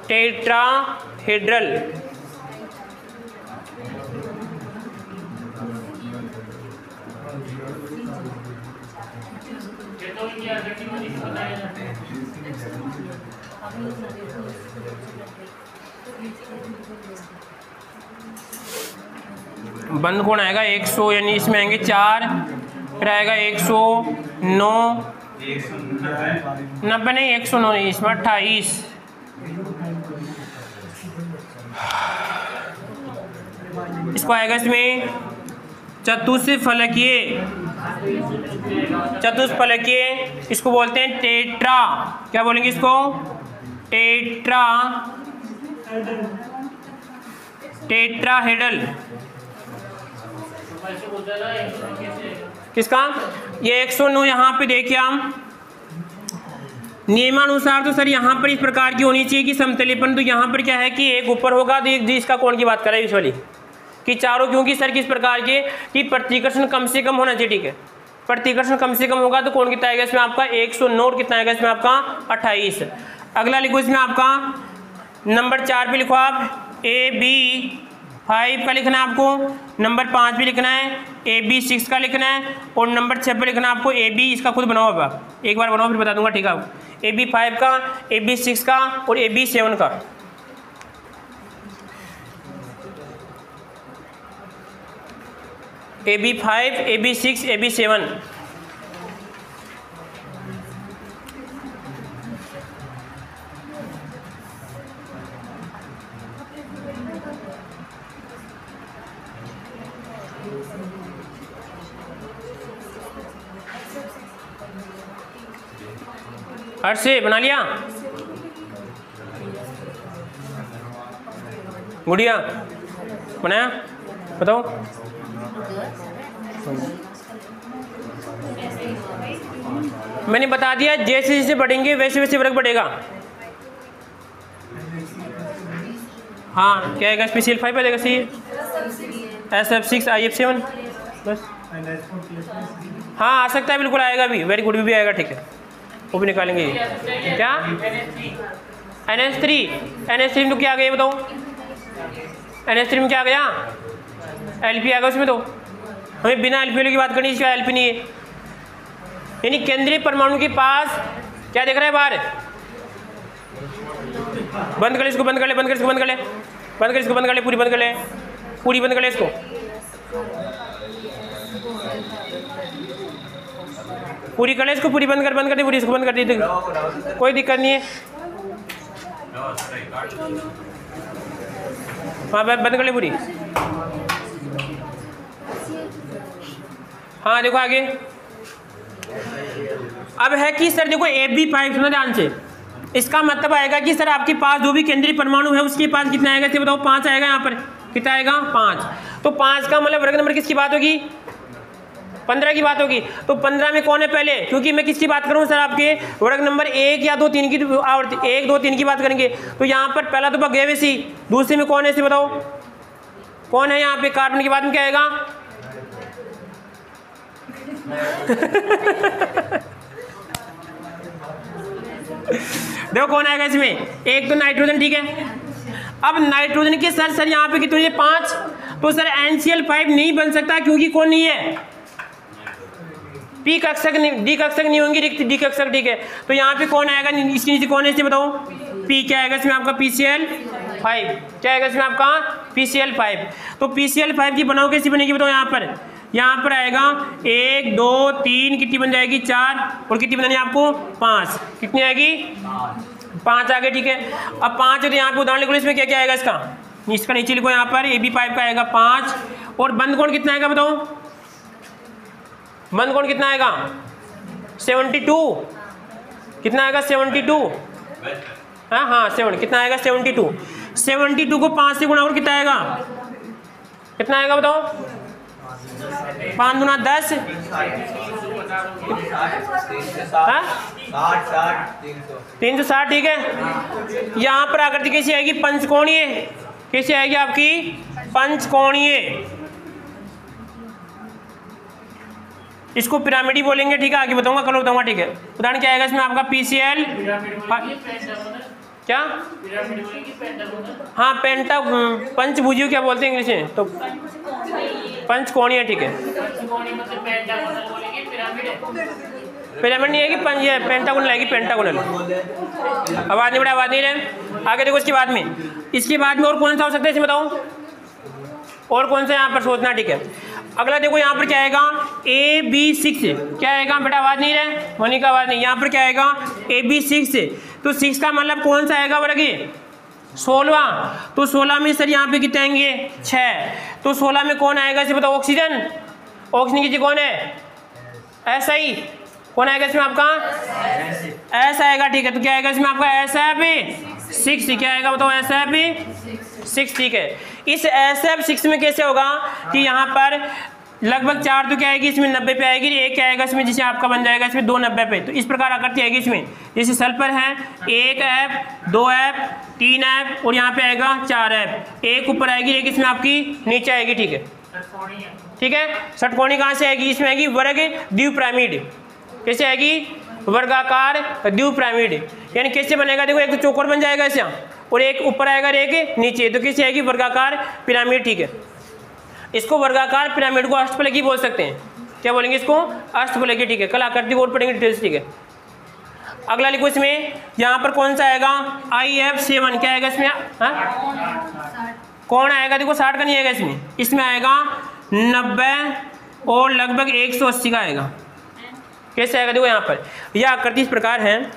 tetrahedral. बंद कोण आएगा 100, यानी इसमें आएंगे 4, फिर आएगा 109, 90 नहीं 109 नहीं, इसमें 28। इसको आएगा इसमें चतुष्फलकीय, चतुष्फलकीय इसको बोलते हैं टेट्रा। क्या बोलेंगे इसको? Tetra, tetrahedral. किसका? ये 109 यहाँ पे देखिए हम नियमानुसार तो सर यहाँ पर इस प्रकार की होनी चाहिए कि समतलीपन, तो यहाँ पर क्या है कि एक ऊपर होगा तो एक इसका कोण की बात कर रहा है इस वाली कि चारों, क्योंकि सर किस प्रकार के कि प्रतिकर्षण कम से कम होना चाहिए, ठीक है। प्रतिकर्षण कम से कम होगा तो कोण कितना आएगा इसमें आपका 109, और कितना आएगा इसमें आपका 28। अगला लिखो इसमें आपका नंबर 4 पे लिखो आप AB5 का लिखना है आपको, नंबर 5 पे लिखना है, AB6 का लिखना है, और नंबर 6 पे लिखना है आपको AB, इसका खुद बनाओ अब आप, एक बार बनाओ फिर बता दूंगा, ठीक है आपको। AB5 का, AB6 का और AB7 का। AB5, AB6, AB7। हर से बना लिया गुड़िया? बनाया? बताओ। मैंने बता दिया जैसे जैसे बढ़ेंगे वैसे वैसे वर्ग बढ़ेगा। हाँ क्या आएगा? स्पेशल 5 आ जाएगा, सही है। SF6 IF7 बस। हाँ आ सकता है, बिल्कुल आएगा भी, वेरी गुड, भी आएगा, ठीक है, वो भी निकालेंगे। क्या NH3 में तो क्या आ गया बताओ? NH3 में क्या आ गया? LP आ गया उसमें, तो हमें बिना LP की बात करनी, इसका LP नहीं है। यानी केंद्रीय परमाणु के पास क्या देख रहा है बाहर? बंद कर ले इसको, बंद कर ले, बंद कर इसको, बंद कर ले, बंद कर इसको, बंद कर ले, पूरी बंद कर ले, पूरी बंद कर ले इसको। पूरी कर ले इसको, पूरी बंद कर दे, पूरी इसको बंद कर दी, कोई दिक्कत नहीं है। हाँ बंद कर ले पूरी। हाँ देखो आगे। अब है कि सर देखो AB5 सुनो ध्यान से, इसका मतलब आएगा कि सर आपके पास जो भी केंद्रीय परमाणु है उसके पास कितना आएगा, इसे बताओ? 5 आएगा। यहाँ पर कितना आएगा? 5। तो 5 का मतलब वर्ग नंबर किसकी बात होगी? 15 की बात होगी। तो 15 में कौन है पहले? क्योंकि मैं किसकी बात करूँ सर? आपके वर्ग नंबर 1 या 2 3 की आवर्ती 1 2 3 की बात करेंगे। तो यहाँ पर पहला तो भाग गया वैसी, दूसरे में कौन है इसे बताओ? कौन है यहाँ पे? कार्बन की बात में क्या आएगा? देखो कौन आएगा इसमें, एक तो नाइट्रोजन, ठीक है। अब नाइट्रोजन के सर यहाँ पे कितने 5, तो सर NCl5 नहीं बन सकता क्योंकि कौन नहीं है, पी कक्षक नहीं, डी कक्षक नहीं होंगी, रिक्त डी कक्षक, ठीक है। तो यहाँ पे कौन आएगा, इसके नीचे कौन है इसे बताओ, पी, क्या आएगा इसमें आपका PCl5, क्या आएगा इसमें आपका PCl5। तो PCl5 की बनाओ कैसी बनेगी बताओ, यहाँ पर आएगा 1 2 3, कितनी बन जाएगी 4, और कितनी बनानी है आपको 5, कितनी आएगी 5 आ गए, ठीक है। अब 5 है तो यहाँ पे उदाहरण लिखो, इसमें क्या क्या आएगा, इसका नीचे लिखो, यहाँ पर AB पाइप का आएगा 5, और बंद कोण कितना आएगा बताओ, बंद कोण कितना आएगा 72, कितना आएगा 72, हाँ 7, कितना आएगा 72 को 5 से गुणा और कितना आएगा, कितना आएगा बताओ, 5 दूना 10, 360, ठीक है। यहाँ पर आकृति कैसी आएगी, पंचकोणीय, कैसी आएगी आपकी पंचकोणीय, इसको पिरामिडी बोलेंगे, ठीक है। आगे बताऊंगा, कल बताऊंगा, ठीक है। उदाहरण क्या आएगा इसमें आपका PCl, क्या, हाँ पेंटा, पंचभुजियों क्या बोलते हैं इंग्लिश में, तो पंचकोणीय, ठीक है। पिरामिड नहीं आएगी, ये पेंटागोनल आएगी, पेंटागोनल। आवाज नहीं बढ़े, आवाज नहीं रहे। आगे देखो इसके बाद में और कौन सा हो सकता है इसे बताओ, और कौन सा यहाँ पर सोचना, ठीक है। अगला देखो यहाँ पर क्या आएगा AB6, क्या आएगा बेटा, आवाज नहीं रहे, होने का आवाज नहीं। यहाँ पर क्या आएगा AB6, तो 6 का मतलब कौन सा आएगा बोला कि 16, तो 16 में सर यहाँ पे कितने आएंगे 6, तो 16 में कौन आएगा इसे बताओ, ऑक्सीजन, ऑक्सीजन की जगह कौन है SI, कौन आएगा इसमें आपका S आएगा, ठीक है। तो क्या आएगा इसमें आपका SF6, क्या आएगा बताओ SF6, ठीक है। इस SF6 में कैसे होगा कि यहाँ पर लगभग 4 तो क्या आएगी इसमें 90 पे आएगी, एक क्या आएगा इसमें जिसे आपका बन जाएगा इसमें 2 90 पे। तो इस प्रकार आकृति आएगी इसमें, जैसे सल्फर है 1F 2F 3F और यहाँ पे आएगा 4F, एक ऊपर आएगी एक इसमें आपकी नीचे आएगी, ठीक है, ठीक है। षटकोणी कहाँ से आएगी, इसमें आएगी वर्ग द्विपिरामिड, कैसे आएगी वर्गाकार द्विपिरामिड, यानी कैसे बनेगा देखो, एक तो चौकोर बन जाएगा ऐसे और एक ऊपर आएगा और एक नीचे, तो कैसे आएगी वर्गाकार पिरामिड, ठीक है। इसको वर्गाकार पिरामिड को अष्टफलकी बोल सकते हैं, क्या बोलेंगे इसको अष्टफलकी, ठीक है। कल आकृति और पढ़ेंगे डिटेल्स, ठीक है। अगला लिखो इसमें, यहाँ पर कौन सा आएगा IF7, क्या आएगा इसमें, कौन आएगा देखो 60 का नहीं आएगा इसमें आएगा 90 और लगभग 180 का आएगा, कैसे आएगा देखो यहाँ पर। यह आकृति इस प्रकार है,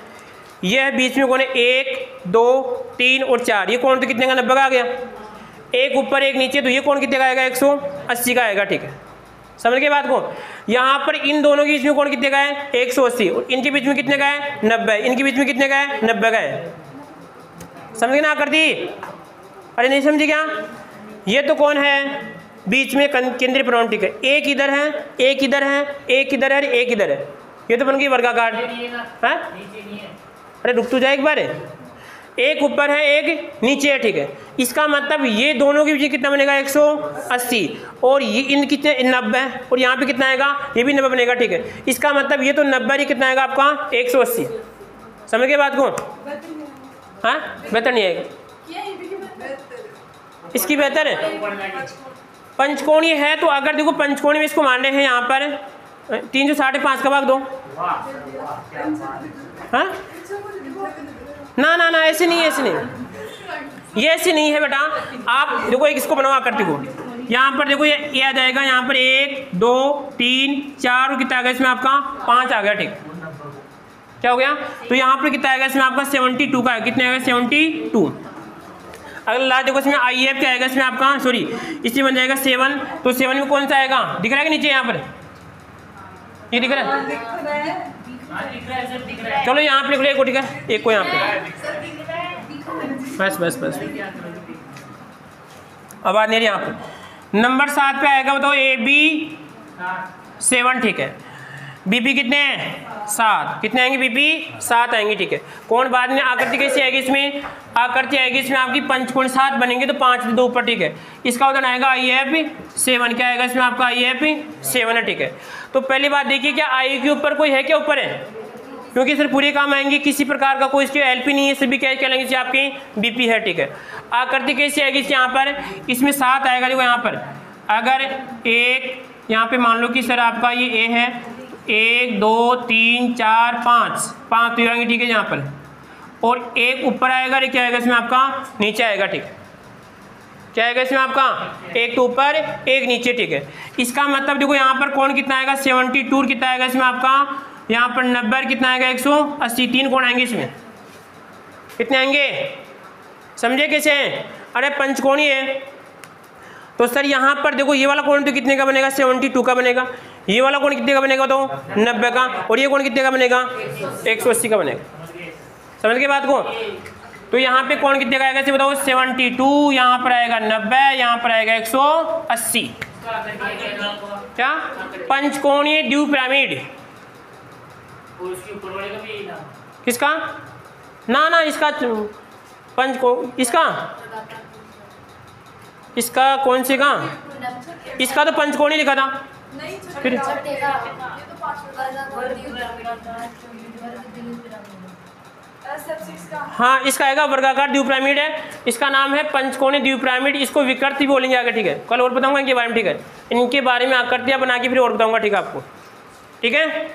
यह बीच में कौन है 1 2 3 और 4, ये कौन तो कितने का 90 का आ गया, एक ऊपर एक नीचे, तो ये कौन कितने का आएगा 180 का आएगा, ठीक है। समझ गए बात को। यहाँ पर इन दोनों के बीच में कौन कितने का है 180, और इनके बीच में कितने का है 90, इनके बीच में कितने का है 90 का है, समझ गए ना कर दी, अरे नहीं समझे क्या। ये तो कौन है बीच में केंद्रीय परमाणु, ठीक है। एक इधर है एक इधर है एक इधर है एक इधर है, ये तो बन गई वर्गाकार है। अरे रुक तो जाए एक बार, एक ऊपर है एक नीचे है, ठीक है। इसका मतलब ये दोनों के बीच कितना बनेगा 180, और ये इन कितने 90 और यहाँ पे कितना आएगा ये भी 90 बनेगा, ठीक है। इसका मतलब ये तो 90 ही कितना आएगा आपका 180, समझ गए बात को। हाँ बेहतर नहीं आएगा, इसकी बेहतर है पंचकोणीय है। तो अगर देखो पंचकोणीय में इसको मान रहे हैं यहाँ पर 365 का भाग दो, हाँ ना ना ना ऐसे नहीं, ऐसे नहीं, ये ऐसे नहीं है बेटा। आप देखो एक इसको बनवा करते हो, यहाँ पर देखो ये आ जाएगा, यहाँ पर 1 2 3 4 और कितना आ गया इसमें आपका 5 आ गया, ठीक। क्या हो गया, तो यहाँ पर कितना आएगा इसमें आपका 72 का है, कितने आएगा 72। अगर लास्ट देखो इसमें IF क्या आएगा इसमें आपका, सॉरी इसमें बन जाएगा 7, तो 7 में कौन सा आएगा दिख रहा है कि नीचे यहाँ पर, ये दिख रहा है, चलो यहाँ पे लिख लो एक को, ठीक है, एक को यहाँ पे, बस बस बस अब आ नहीं यहाँ पे। नंबर 7 पे आएगा बताओ AB7, ठीक है। BP कितने हैं 7, कितने आएंगे BP 7 आएंगे, ठीक है। कौन बाद में आकृति कैसी आएगी इसमें, आकृति आएगी इसमें आपकी पंचकोण 7 बनेंगे, तो 5 2 ऊपर, ठीक है। इसका उदाहरण आएगा IF7, क्या आएगा इसमें आपका IF7 है, ठीक है। तो पहली बात देखिए क्या I के ऊपर कोई है, क्या ऊपर है क्योंकि सर पूरे काम आएंगे, किसी प्रकार का कोई इसके एलपी नहीं है, सभी क्या कहलाएंगे इससे आपके बीपी है, ठीक है। आकृति कैसी आएगी इसके यहाँ पर, इसमें 7 आएगा, देखो यहाँ पर अगर एक यहाँ पे मान लो कि सर आपका ये ए है, 1 2 3 4 5 5 तो आएंगे, ठीक है यहाँ पर, और एक ऊपर आएगा, क्या आएगा इसमें आपका नीचे आएगा, ठीक है। क्या आएगा इसमें आपका, एक तो ऊपर एक नीचे, ठीक है। इसका मतलब देखो यहाँ पर कौन कितना आएगा 72, कितना आएगा इसमें आपका यहाँ पर 90, कितना आएगा 180, 3 कोण आएंगे इसमें, कितने आएंगे समझे कैसे हैं, अरे पंचकोणीय है। तो सर यहाँ पर देखो ये वाला कोण तो कितने का बनेगा 72 का बनेगा, ये वाला कोण कितने का बनेगा तो 90 का, और ये कोण कितने का बनेगा 180 का बनेगा, समझ के बात को। तो यहाँ पे कौन कितने का आएगा इसे बताओ 72, यहाँ पर आएगा 90, यहाँ पर आएगा 180, क्या पंचकोणीय द्विपिरामिड। किसका ना इसका इसका कौन से का, इसका तो पंचकोणीय लिखा था फिर, हाँ इसका आएगा वर्गाकार द्विपिरामिड है, इसका नाम है पंचकोणीय द्विपिरामिड, इसको विकृति बोलेंगे आगे, ठीक है। कल और बताऊंगा इनके बारे में, ठीक है। इनके बारे में आकृतियां बना के फिर और बताऊंगा, ठीक है आपको, ठीक है।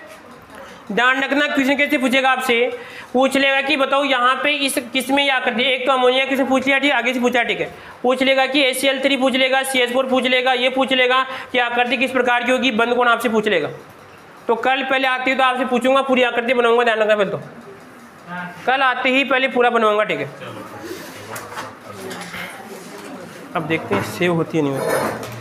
ध्यान रखना क्वेश्चन कैसे पूछेगा आपसे, पूछ लेगा कि बताओ यहाँ पे इस किस में ये आकृति, एक तो अमोनिया किसने पूछ लिया, ठीक आगे से पूछा, ठीक है। पूछ लेगा कि HCl3 पूछ लेगा, CH4 पूछ लेगा, ये पूछ लेगा कि आकृति किस प्रकार की होगी, बंद कोण आपसे पूछ लेगा। तो कल पहले आती है तो आपसे पूछूंगा, पूरी आकृति बनाऊंगा, ध्यान रखना पहले, तो कल आते ही पहले पूरा बनवाऊंगा, ठीक है। अब देखते हैं सेव होती है नहीं होती।